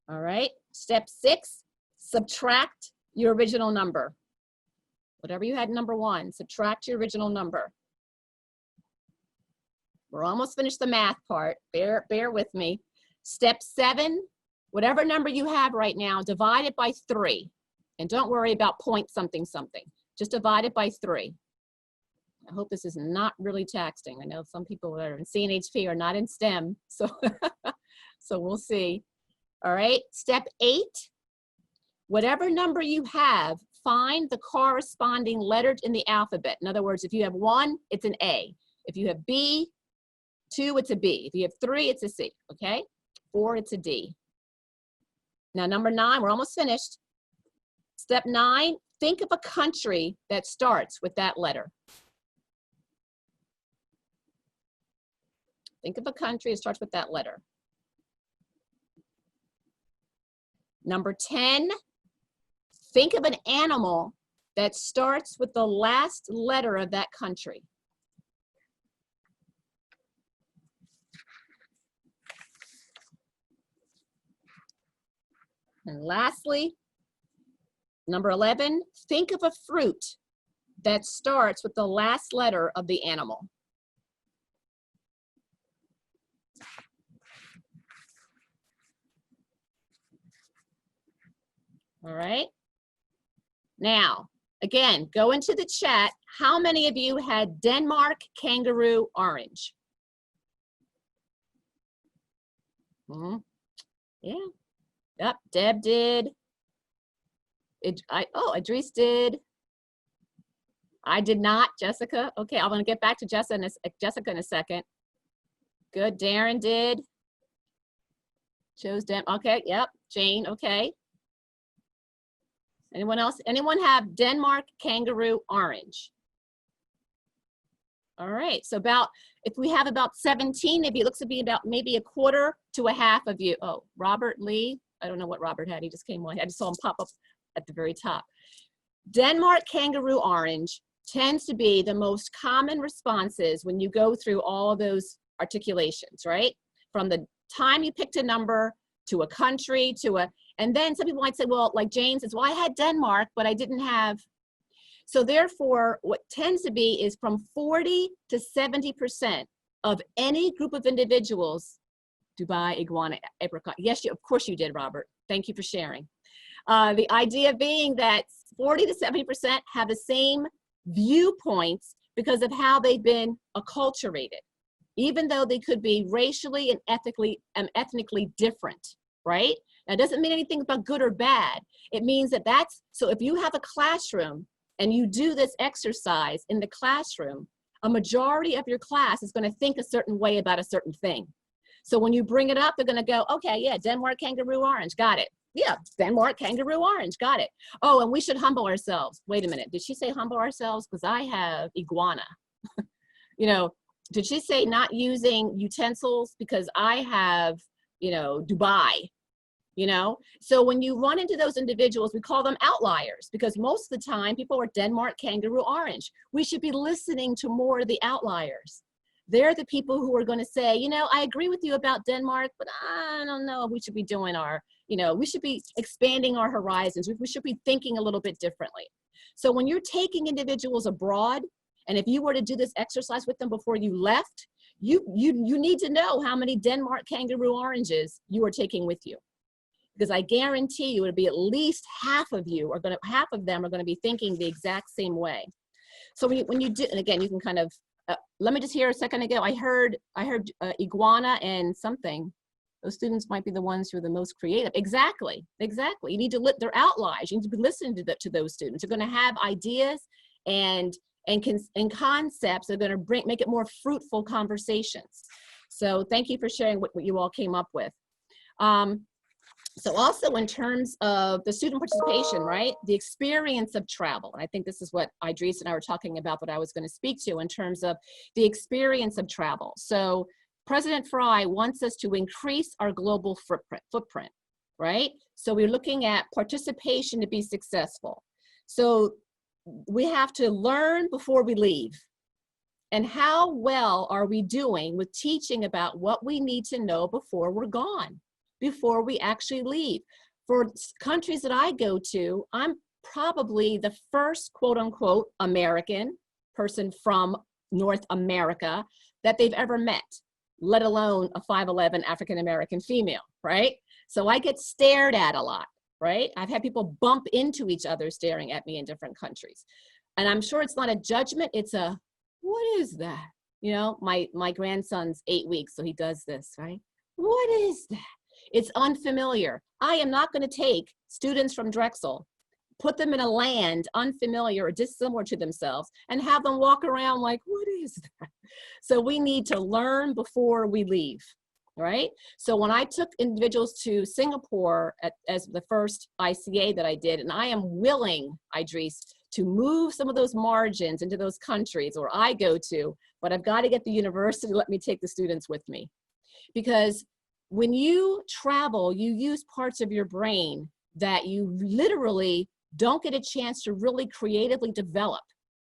All right. Step 6, subtract your original number. Whatever you had in number 1, subtract your original number. We're almost finished the math part. Bear with me. Step 7, whatever number you have right now, divide it by 3. And don't worry about point something something. Just divide it by 3. I hope this is not really taxing. I know some people that are in CNHP are not in STEM, so, so we'll see. All right, step 8, whatever number you have, find the corresponding letter in the alphabet. In other words, if you have 1, it's an A. If you have B, 2, it's a B. If you have 3, it's a C, okay? 4, it's a D. Now, number 9, we're almost finished. Step 9, think of a country that starts with that letter. Think of a country that starts with that letter. Number 10, think of an animal that starts with the last letter of that country. And lastly, number 11, think of a fruit that starts with the last letter of the animal. All right. Now, again, go into the chat. How many of you had Denmark, kangaroo, orange? Yeah. Yep, Deb did. Idris did. I did not, Jessica. Okay, I'm gonna get back to Jessica in a second. Good, Darren did. Chose Dem, okay, yep, Jane, okay. Anyone else? Anyone have Denmark, kangaroo, orange? All right, so if we have about 17 of you, it looks to be about maybe a quarter to a half of you. Oh, Robert Lee, I don't know what Robert had, he just came on. I just saw him pop up at the very top. Denmark, kangaroo, orange tends to be the most common responses when you go through all of those articulations, right? From the time you picked a number to a country to a, and then some people might say, well, like Jane says, well, I had Denmark, but I didn't have. So therefore, what tends to be is from 40 to 70% of any group of individuals, Dubai, iguana, apricot. Yes, of course you did, Robert. Thank you for sharing. The idea being that 40 to 70% have the same viewpoints because of how they've been acculturated, even though they could be racially and ethnically different, right? Now, it doesn't mean anything about good or bad. It means that so if you have a classroom and you do this exercise in the classroom, a majority of your class is going to think a certain way about a certain thing. So when you bring it up, they're going to go, okay, yeah, Denmark, kangaroo, orange, got it. Yeah, Denmark, kangaroo, orange, got it. Oh, and we should humble ourselves. Wait a minute, did she say humble ourselves? Because I have iguana. You know, did she say not using utensils? Because I have, you know, Dubai, you know? So when you run into those individuals, we call them outliers because most of the time people are Denmark, kangaroo, orange. We should be listening to more of the outliers. They're the people who are going to say, you know, I agree with you about Denmark, but I don't know if we should be doing our, you know, we should be expanding our horizons. We should be thinking a little bit differently. So when you're taking individuals abroad, and if you were to do this exercise with them before you left, you need to know how many Denmark kangaroo oranges you are taking with you. Because I guarantee you it'll be at least half of them are going to be thinking the exact same way. So when you do, and again, you can kind of, let me just hear a second ago, I heard iguana and something. Those students might be the ones who are the most creative. Exactly. You need to they're outliers. You need to be listening to those students. They're going to have ideas and concepts that are going to make it more fruitful conversations. So thank you for sharing what you all came up with. So also in terms of the student participation, right? The experience of travel. And I think this is what Idris and I were talking about, what I was going to speak to in terms of the experience of travel. So President Fry wants us to increase our global footprint, right? So we're looking at participation to be successful. So we have to learn before we leave. And how well are we doing with teaching about what we need to know before we're gone, before we actually leave? For countries that I go to, I'm probably the first quote unquote American person from North America that they've ever met, let alone a 5'11" African-American female, right? So I get stared at a lot, right? I've had people bump into each other staring at me in different countries. And I'm sure it's not a judgment, it's a, what is that? You know, my grandson's 8 weeks, so he does this, right? What is that? It's unfamiliar. I am not going to take students from Drexel, put them in a land unfamiliar or dissimilar to themselves, and have them walk around like, what is that? So we need to learn before we leave, right? So when I took individuals to Singapore as the first ICA that I did, and I am willing, Idris, to move some of those margins into those countries where I go to, but I've got to get the university to let me take the students with me. Because when you travel, you use parts of your brain that you literally don't get a chance to really creatively develop.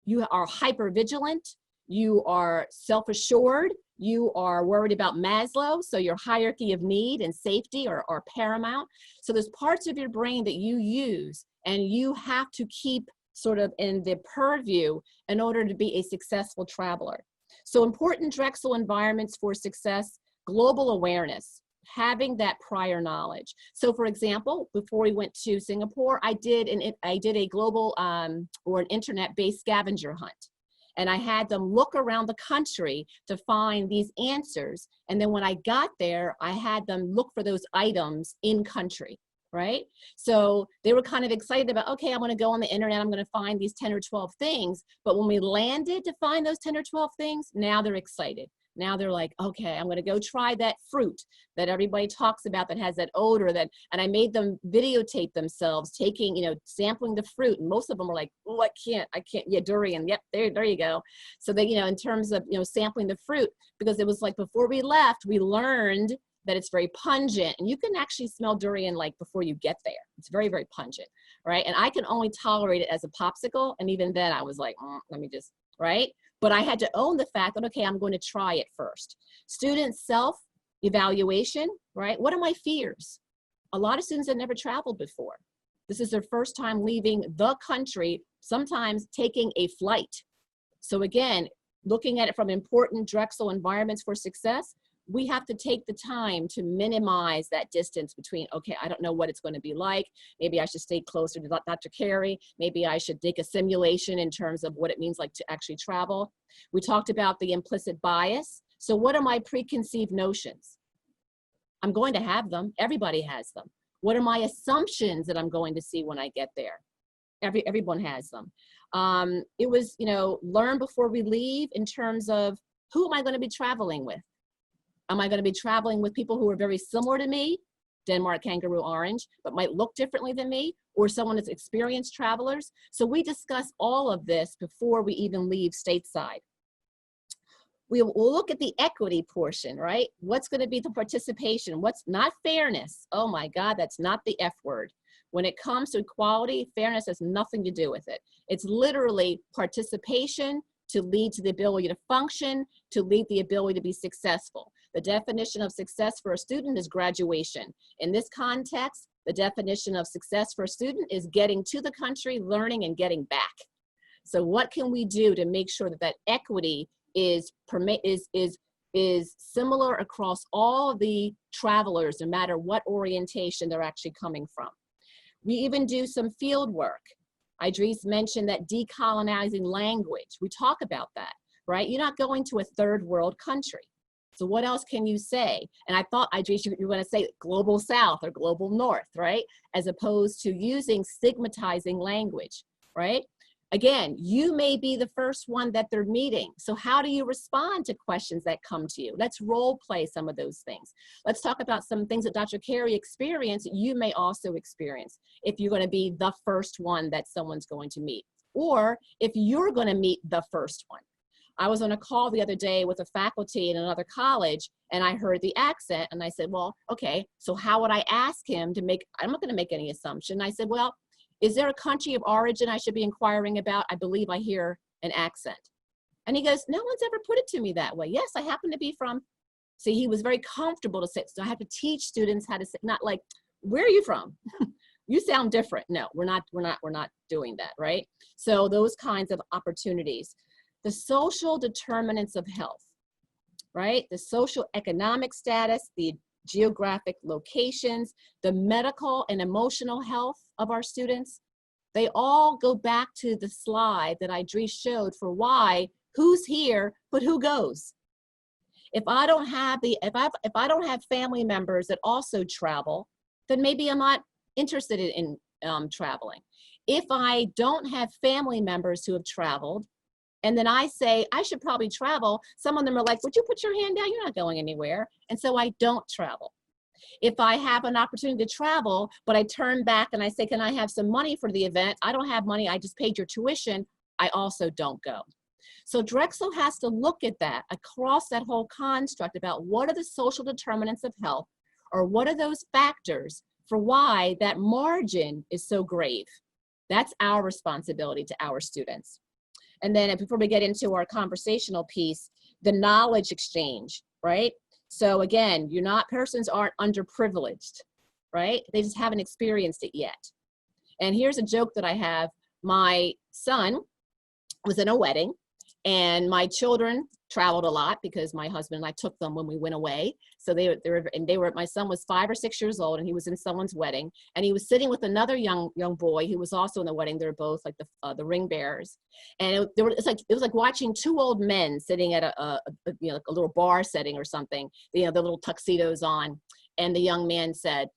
You are hypervigilant, you are self-assured, you are worried about Maslow, so your hierarchy of need and safety are paramount. So there's parts of your brain that you use and you have to keep sort of in the purview in order to be a successful traveler. So important Drexel environments for success: global awareness, having that prior knowledge. So for example, before we went to Singapore, I did a global or an internet-based scavenger hunt. And I had them look around the country to find these answers. And then when I got there, I had them look for those items in country, right? So they were kind of excited about, okay, I'm gonna go on the internet, I'm gonna find these 10 or 12 things. But when we landed to find those 10 or 12 things, now they're excited. Now they're like, okay, I'm gonna go try that fruit that everybody talks about that has that odor and I made them videotape themselves taking, sampling the fruit. And most of them were like, oh, I can't, yeah, durian, yep, there you go. So they, in terms of, sampling the fruit, because it was like before we left, we learned that it's very pungent and you can actually smell durian like before you get there. It's very, very pungent, right? And I can only tolerate it as a popsicle. And even then I was like, let me just, right? But I had to own the fact that, okay, I'm going to try it first. Student self-evaluation, right? What are my fears? A lot of students have never traveled before. This is their first time leaving the country, sometimes taking a flight. So again, looking at it from important Drexel environments for success, we have to take the time to minimize that distance between, okay, I don't know what it's going to be like. Maybe I should stay closer to Dr. Carey. Maybe I should take a simulation in terms of what it means like to actually travel. We talked about the implicit bias. So what are my preconceived notions? I'm going to have them. Everybody has them. What are my assumptions that I'm going to see when I get there? Everyone has them. It was, learn before we leave in terms of who am I going to be traveling with? Am I going to be traveling with people who are very similar to me, Denmark kangaroo orange, but might look differently than me, or someone that's experienced travelers? So we discuss all of this before we even leave stateside. We'll look at the equity portion, right? What's going to be the participation? What's not fairness? Oh my God, that's not the F word. When it comes to equality, fairness has nothing to do with it. It's literally participation to lead to the ability to function, to lead the ability to be successful. The definition of success for a student is graduation. In this context, the definition of success for a student is getting to the country, learning, and getting back. So what can we do to make sure that that equity is similar across all the travelers, no matter what orientation they're actually coming from? We even do some field work. Idris mentioned that decolonizing language. We talk about that, right? You're not going to a third world country. So what else can you say? And I thought, Idris, you were going to say global south or global north, right? As opposed to using stigmatizing language, right? Again, you may be the first one that they're meeting. So how do you respond to questions that come to you? Let's role play some of those things. Let's talk about some things that Dr. Carey experienced that you may also experience if you're going to be the first one that someone's going to meet, or if you're going to meet the first one. I was on a call the other day with a faculty in another college, and I heard the accent, and I said, well, okay, so how would I ask him to make, I'm not going to make any assumption. I said, well, is there a country of origin I should be inquiring about? I believe I hear an accent. And he goes, no one's ever put it to me that way. Yes, I happen to be from, see, he was very comfortable to say, so I have to teach students how to say, not like, where are you from? You sound different. No, we're not doing that, right? So those kinds of opportunities. The social determinants of health, right? The social economic status, the geographic locations, the medical and emotional health of our students, they all go back to the slide that Idris showed for why, who's here, but who goes. If I don't have if I don't have family members that also travel, then maybe I'm not interested in traveling. If I don't have family members who have traveled, and then I say, I should probably travel, some of them are like, would you put your hand down? You're not going anywhere. And so I don't travel. If I have an opportunity to travel, but I turn back and I say, can I have some money for the event? I don't have money, I just paid your tuition. I also don't go. So Drexel has to look at that across that whole construct about what are the social determinants of health, or what are those factors for why that margin is so grave. That's our responsibility to our students. And then before we get into our conversational piece, the knowledge exchange, right? So again, persons aren't underprivileged, right? They just haven't experienced it yet. And here's a joke that I have. My son was in a wedding, and my children traveled a lot because my husband and I took them when we went away. So my son was 5 or 6 years old, and he was in someone's wedding, and he was sitting with another young boy who was also in the wedding. They're both like the ring bearers, and it was like watching two old men sitting at a little bar setting or something. The little tuxedos on, and the young man said,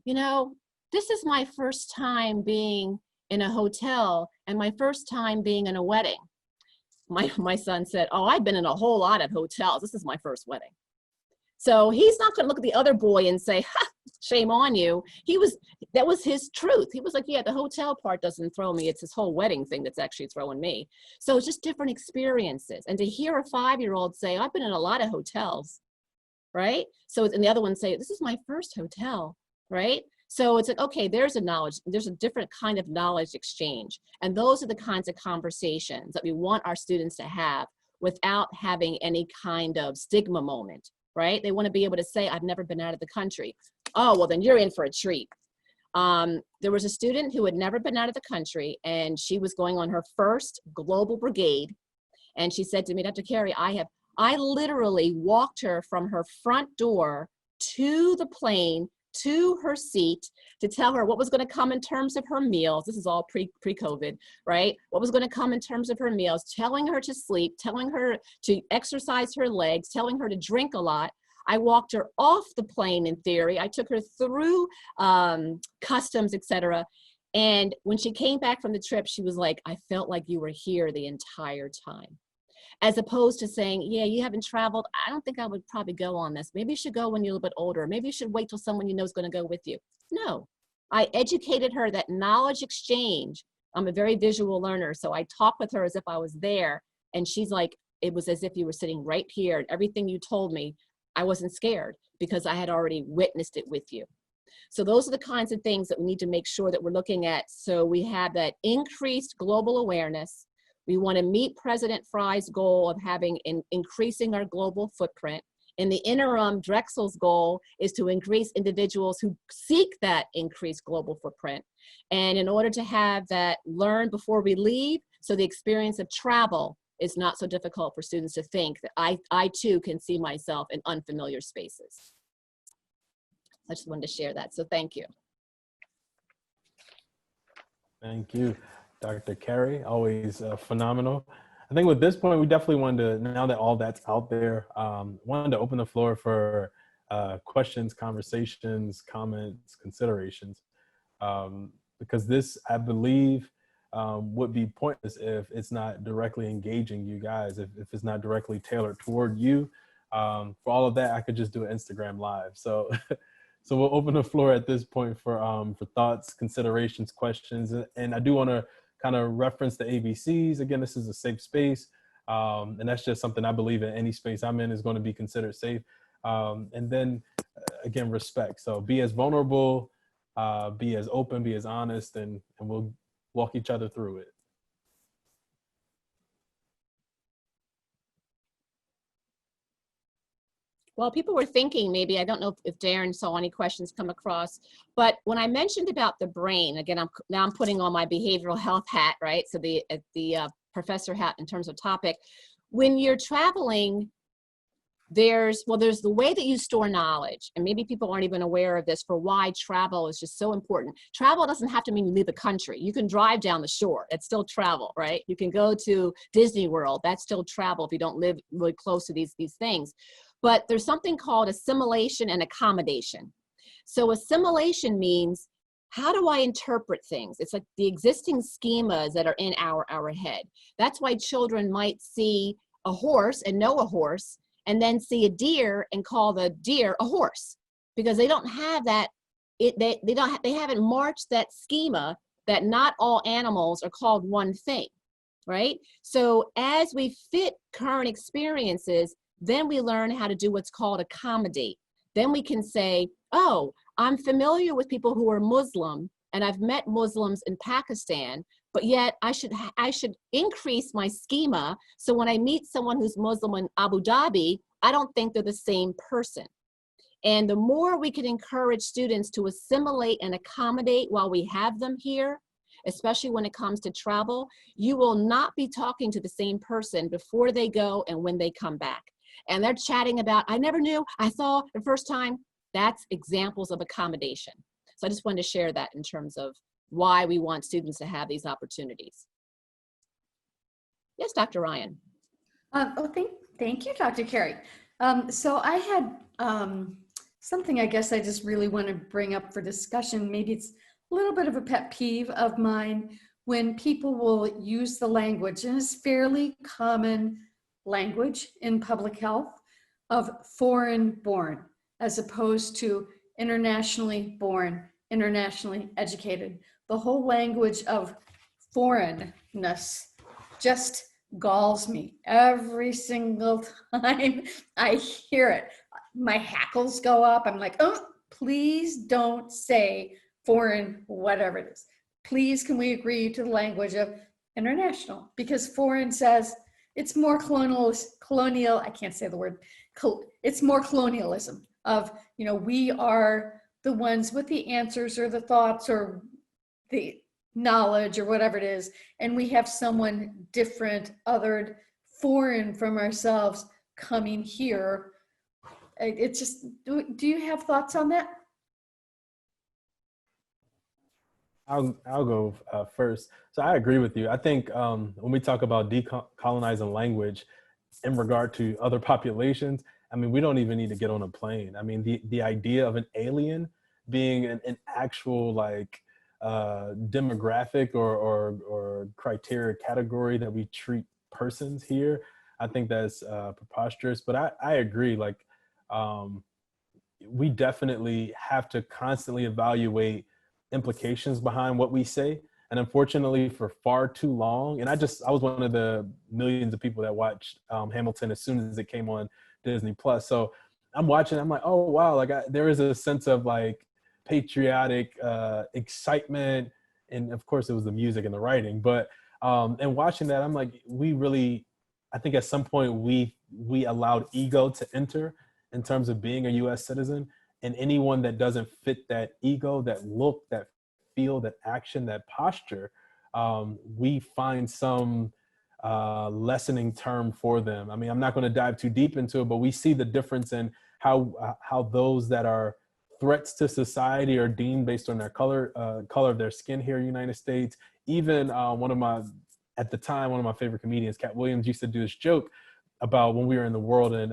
this is my first time being in a hotel and my first time being in a wedding. My son said, oh, I've been in a whole lot of hotels. This is my first wedding. So he's not going to look at the other boy and say, ha, shame on you. That was his truth. He was like, yeah, the hotel part doesn't throw me. It's this whole wedding thing that's actually throwing me. So it's just different experiences. And to hear a 5-year-old say, I've been in a lot of hotels, right? So, and the other one say, this is my first hotel, right? So it's like, okay, there's a different kind of knowledge exchange. And those are the kinds of conversations that we want our students to have without having any kind of stigma moment, right? They want to be able to say, I've never been out of the country. Oh, well, then you're in for a treat. There was a student who had never been out of the country, and she was going on her first global brigade. And she said to me, Dr. Carey, I literally walked her from her front door to the plane, to her seat, to tell her what was going to come in terms of her meals. This is all pre-COVID, right? What was going to come in terms of her meals, telling her to sleep, telling her to exercise her legs, telling her to drink a lot. I walked her off the plane in theory. I took her through customs, etc. And when she came back from the trip, she was like, I felt like you were here the entire time. As opposed to saying, yeah, you haven't traveled. I don't think I would probably go on this. Maybe you should go when you're a little bit older. Maybe you should wait till someone you know is going to go with you. No, I educated her that knowledge exchange. I'm a very visual learner. So I talked with her as if I was there. And she's like, it was as if you were sitting right here. And everything you told me, I wasn't scared because I had already witnessed it with you. So those are the kinds of things that we need to make sure that we're looking at. So we have that increased global awareness. We want to meet President Fry's goal of increasing our global footprint. In the interim, Drexel's goal is to increase individuals who seek that increased global footprint. And in order to have that learn before we leave, so the experience of travel is not so difficult for students to think that I too can see myself in unfamiliar spaces. I just wanted to share that, so thank you. Thank you, Dr. Carey, always phenomenal. I think with this point, we definitely wanted to, now that all that's out there, wanted to open the floor for questions, conversations, comments, considerations, because this, I believe, would be pointless if it's not directly engaging you guys, if it's not directly tailored toward you. For all of that, I could just do an Instagram live. So, so we'll open the floor at this point for thoughts, considerations, questions, and I do want to kind of reference the ABCs. Again, this is a safe space, and that's just something I believe in. Any space I'm in is going to be considered safe. And then, again, respect. So be as vulnerable, be as open, be as honest, and we'll walk each other through it. Well, people were thinking maybe, I don't know if Darren saw any questions come across, but when I mentioned about the brain, again, now I'm putting on my behavioral health hat, right? So the professor hat in terms of topic. When you're traveling, there's the way that you store knowledge, and maybe people aren't even aware of this, for why travel is just so important. Travel doesn't have to mean you leave the country. You can drive down the shore. That's still travel, right? You can go to Disney World. That's still travel if you don't live really close to these things. But there's something called assimilation and accommodation. So assimilation means, how do I interpret things? It's like the existing schemas that are in our head. That's why children might see a horse and know a horse, and then see a deer and call the deer a horse, because they don't have that. They haven't marched that schema that not all animals are called one thing, right? So as we fit current experiences, then we learn how to do what's called accommodate. Then we can say, oh, I'm familiar with people who are Muslim, and I've met Muslims in Pakistan, but yet I should increase my schema, so when I meet someone who's Muslim in Abu Dhabi, I don't think they're the same person. And the more we can encourage students to assimilate and accommodate while we have them here, especially when it comes to travel, you will not be talking to the same person before they go and when they come back. And they're chatting about, I never knew, I saw the first time. That's examples of accommodation. So I just wanted to share that in terms of why we want students to have these opportunities. Yes, Dr. Ryan. Thank you, Dr. Carey. So I had something I guess I just really want to bring up for discussion. Maybe it's a little bit of a pet peeve of mine when people will use the language, and it's fairly common language in public health, of foreign born, as opposed to internationally born, internationally educated. The whole language of foreignness just galls me every single time I hear it. My hackles go up. I'm like, oh, please don't say foreign, whatever it is. Please, can we agree to the language of international? Because foreign says it's more colonial, I can't say the word, it's more colonialism of, you know, we are the ones with the answers or the thoughts or the knowledge or whatever it is, and we have someone different, othered, foreign from ourselves coming here. It's just, do you have thoughts on that? I'll go first. So I agree with you. I think when we talk about decolonizing language in regard to other populations, I mean, we don't even need to get on a plane. I mean, the idea of an alien being an actual like demographic or criteria category that we treat persons here, I think that's preposterous. But I agree, like we definitely have to constantly evaluate implications behind what we say. And unfortunately, for far too long, and I was one of the millions of people that watched Hamilton as soon as it came on Disney Plus. So I'm watching, I'm like, oh wow, like there is a sense of like patriotic excitement, and of course it was the music and the writing, but And watching that, I'm like, I think at some point we allowed ego to enter in terms of being a US citizen, and anyone that doesn't fit that ego, that look, that feel, that action, that posture, we find some lessening term for them. I mean, I'm not going to dive too deep into it, but we see the difference in how those that are threats to society are deemed based on their color of their skin here in the United States. Even at the time, one of my favorite comedians, Cat Williams, used to do this joke about when we were in the world and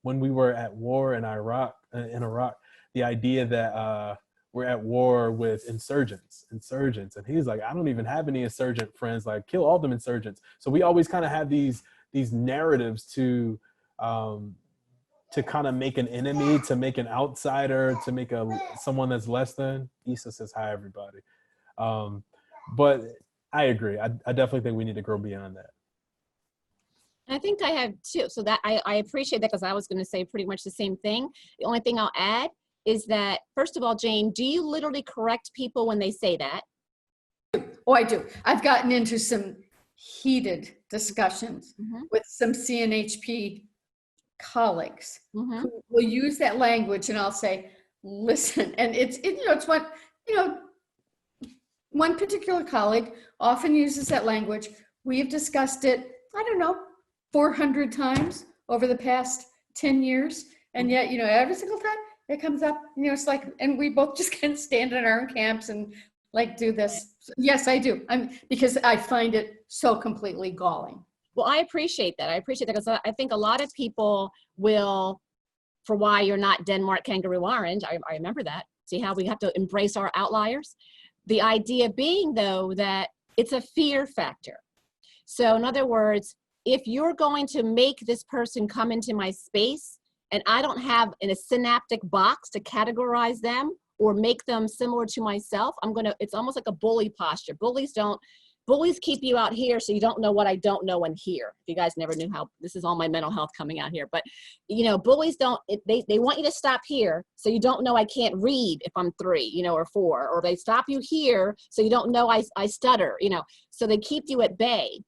when we were at war in Iraq, the idea that we're at war with insurgents. And he's like, I don't even have any insurgent friends, like kill all them insurgents. So we always kind of have these narratives to kind of make an enemy, to make an outsider, to make someone that's less than. Issa says hi, everybody. But I agree. I definitely think we need to grow beyond that. I think I have too. So that I appreciate that, because I was going to say pretty much the same thing. The only thing I'll add is that, first of all, Jane, do you literally correct people when they say that? Oh, I do. I've gotten into some heated discussions with some CNHP colleagues who will use that language, and I'll say, listen, and it's what, one particular colleague often uses that language. We've discussed it, I don't know, 400 times over the past 10 years. And yet, every single time it comes up, it's like, and we both just kind of stand in our own camps and like do this. Yes, I do. Because I find it so completely galling. Well, I appreciate that. Because I think a lot of people will, for why you're not Denmark kangaroo orange, I remember that. See how we have to embrace our outliers? The idea being, though, that it's a fear factor. So in other words, if you're going to make this person come into my space and I don't have in a synaptic box to categorize them or make them similar to myself, it's almost like a bully posture. Bullies keep you out here so you don't know what I don't know in here. If you guys never knew how, this is all my mental health coming out here. But, bullies they want you to stop here so you don't know I can't read if I'm 3, or 4. Or they stop you here so you don't know I stutter, So they keep you at bay.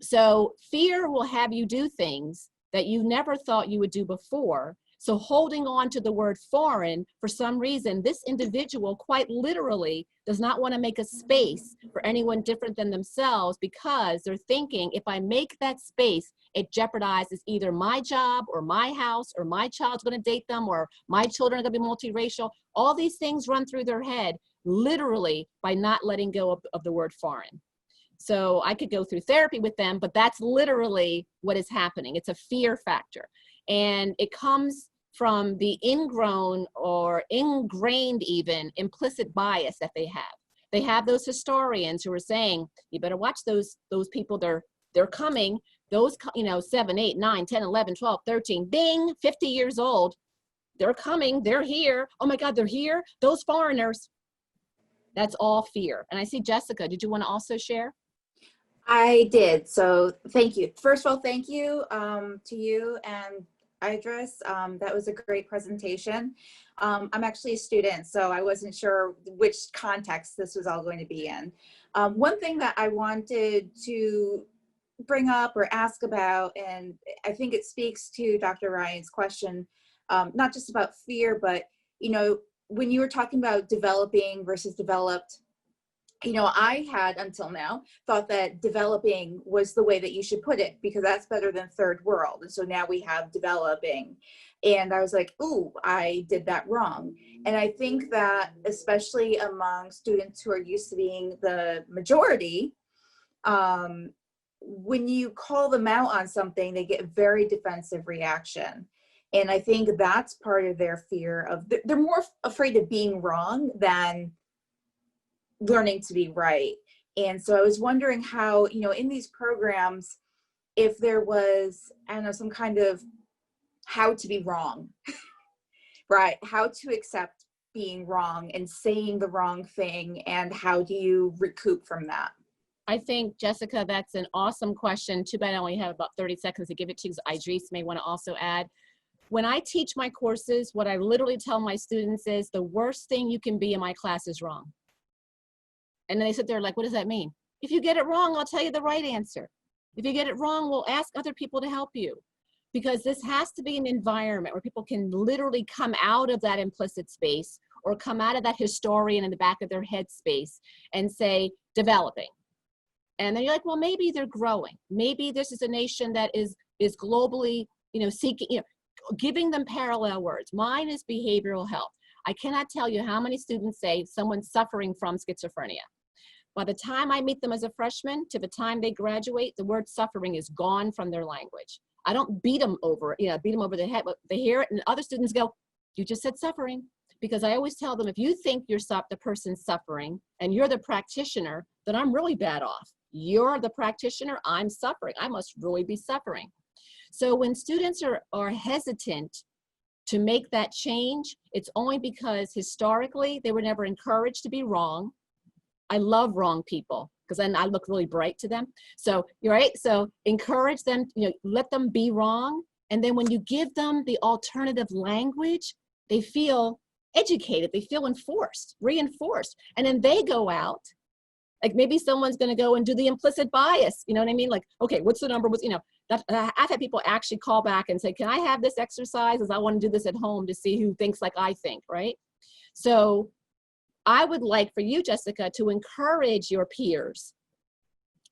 So fear will have you do things that you never thought you would do before. So holding on to the word foreign, for some reason, this individual quite literally does not want to make a space for anyone different than themselves, because they're thinking, if I make that space, it jeopardizes either my job or my house, or my child's going to date them, or my children are going to be multiracial. All these things run through their head literally by not letting go of the word foreign. So I could go through therapy with them, but that's literally what is happening. It's a fear factor. And it comes from the ingrown or ingrained even implicit bias that they have. They have those historians who are saying, you better watch those people, they're coming, those, 7, 8, 9, 10, 11, 12, 13, ding, 50 years old. They're coming, they're here. Oh my God, they're here. Those foreigners. That's all fear. And I see Jessica, did you want to also share? I did. So thank you. First of all, thank you to you and Idris. That was a great presentation. I'm actually a student, so I wasn't sure which context this was all going to be in. One thing that I wanted to bring up or ask about, and I think it speaks to Dr. Ryan's question, not just about fear, but, when you were talking about developing versus developed, I had until now thought that developing was the way that you should put it, because that's better than third world. And so now we have developing. And I was like, ooh, I did that wrong. And I think that especially among students who are used to being the majority, when you call them out on something, they get a very defensive reaction. And I think that's part of their fear of, they're more afraid of being wrong than learning to be right. And so I was wondering how, in these programs, if there was, I don't know, some kind of how to be wrong, right? How to accept being wrong and saying the wrong thing, and how do you recoup from that? I think, Jessica, that's an awesome question. Too bad I only have about 30 seconds to give it to you, because Idris may want to also add. When I teach my courses, what I literally tell my students is, the worst thing you can be in my class is wrong. And then they sit there like, what does that mean? If you get it wrong, I'll tell you the right answer. If you get it wrong, we'll ask other people to help you. Because this has to be an environment where people can literally come out of that implicit space or come out of that historian in the back of their head space and say, developing. And then you're like, well, maybe they're growing. Maybe this is a nation that is globally, seeking, giving them parallel words. Mine is behavioral health. I cannot tell you how many students say someone's suffering from schizophrenia. By the time I meet them as a freshman to the time they graduate, the word suffering is gone from their language. I don't beat them over the head, but they hear it and other students go, you just said suffering. Because I always tell them, if you think you're the person's suffering and you're the practitioner, then I'm really bad off. You're the practitioner, I'm suffering. I must really be suffering. So when students are hesitant to make that change, it's only because historically they were never encouraged to be wrong. I love wrong people because then I look really bright to them. So you're right. So encourage them, let them be wrong. And then when you give them the alternative language, they feel educated, they feel reinforced. And then they go out, like maybe someone's going to go and do the implicit bias. You know what I mean? Like, okay, what's the number? I've had people actually call back and say, can I have this exercise? As I want to do this at home to see who thinks like I think, right? So I would like for you, Jessica, to encourage your peers.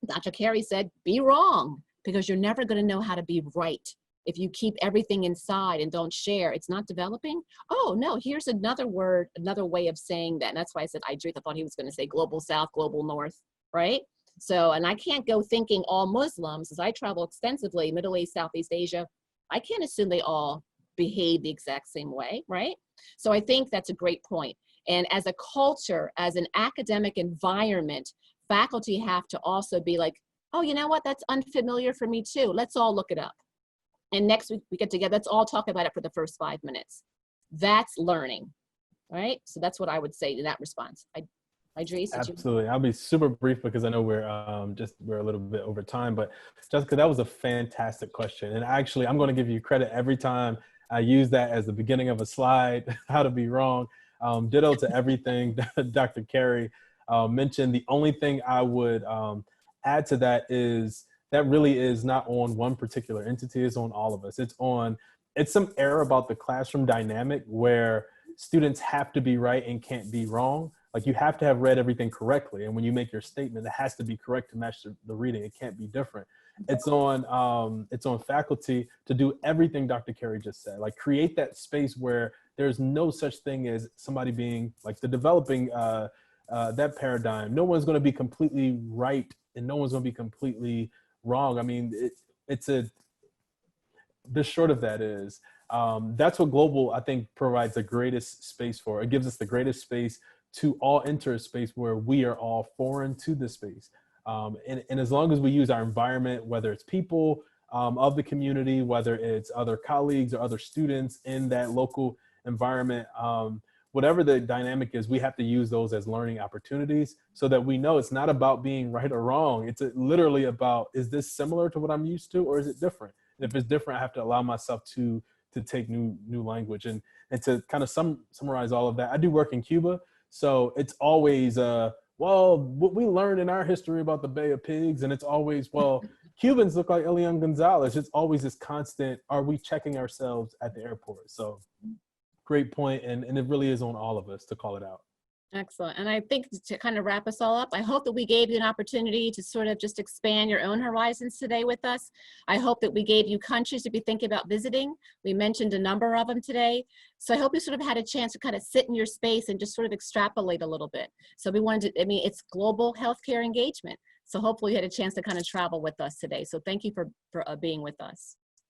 Dr. Carey said, be wrong, because you're never going to know how to be right. If you keep everything inside and don't share, it's not developing. Oh no, here's another word, another way of saying that. And that's why I said Idris. I thought he was going to say global South, global North, right? So, and I can't go thinking all Muslims, as I travel extensively, Middle East, Southeast Asia, I can't assume they all behave the exact same way, right? So I think that's a great point. And as a culture, as an academic environment, faculty have to also be like, oh, you know what, that's unfamiliar for me too. Let's all look it up. And next week we get together, let's all talk about it for the first 5 minutes. That's learning, right? So that's what I would say to that response. Idris? Absolutely. I'll be super brief because I know we're a little bit over time, but Jessica, that was a fantastic question. And actually, I'm going to give you credit every time I use that as the beginning of a slide, how to be wrong. Ditto to everything Dr. Carey mentioned. The only thing I would add to that is that really is not on one particular entity, it's on all of us. It's some error about the classroom dynamic where students have to be right and can't be wrong. Like you have to have read everything correctly. And when you make your statement, it has to be correct to match the reading. It can't be different. It's on faculty to do everything Dr. Carey just said, like create that space where there's no such thing as somebody being like the developing that paradigm. No one's going to be completely right and no one's going to be completely wrong. I mean, the short of that is, that's what global, I think, provides the greatest space for. It gives us the greatest space to all enter a space where we are all foreign to the space. And as long as we use our environment, whether it's people of the community, whether it's other colleagues or other students in that local environment, whatever the dynamic is, we have to use those as learning opportunities so that we know it's not about being right or wrong. It's literally about, is this similar to what I'm used to or is it different? And if it's different, I have to allow myself to take new language. And to kind of summarize all of that, I do work in Cuba. So it's always, well, what we learned in our history about the Bay of Pigs, and it's always, well, Cubans look like Elian Gonzalez. It's always this constant, are we checking ourselves at the airport? So great point, and it really is on all of us to call it out. Excellent. And I think to kind of wrap us all up, I hope that we gave you an opportunity to sort of just expand your own horizons today with us. I hope that we gave you countries to be thinking about visiting. We mentioned a number of them today. So I hope you sort of had a chance to kind of sit in your space and just sort of extrapolate a little bit. So we wanted to, I mean, it's global healthcare engagement. So hopefully you had a chance to kind of travel with us today. So thank you for being with us.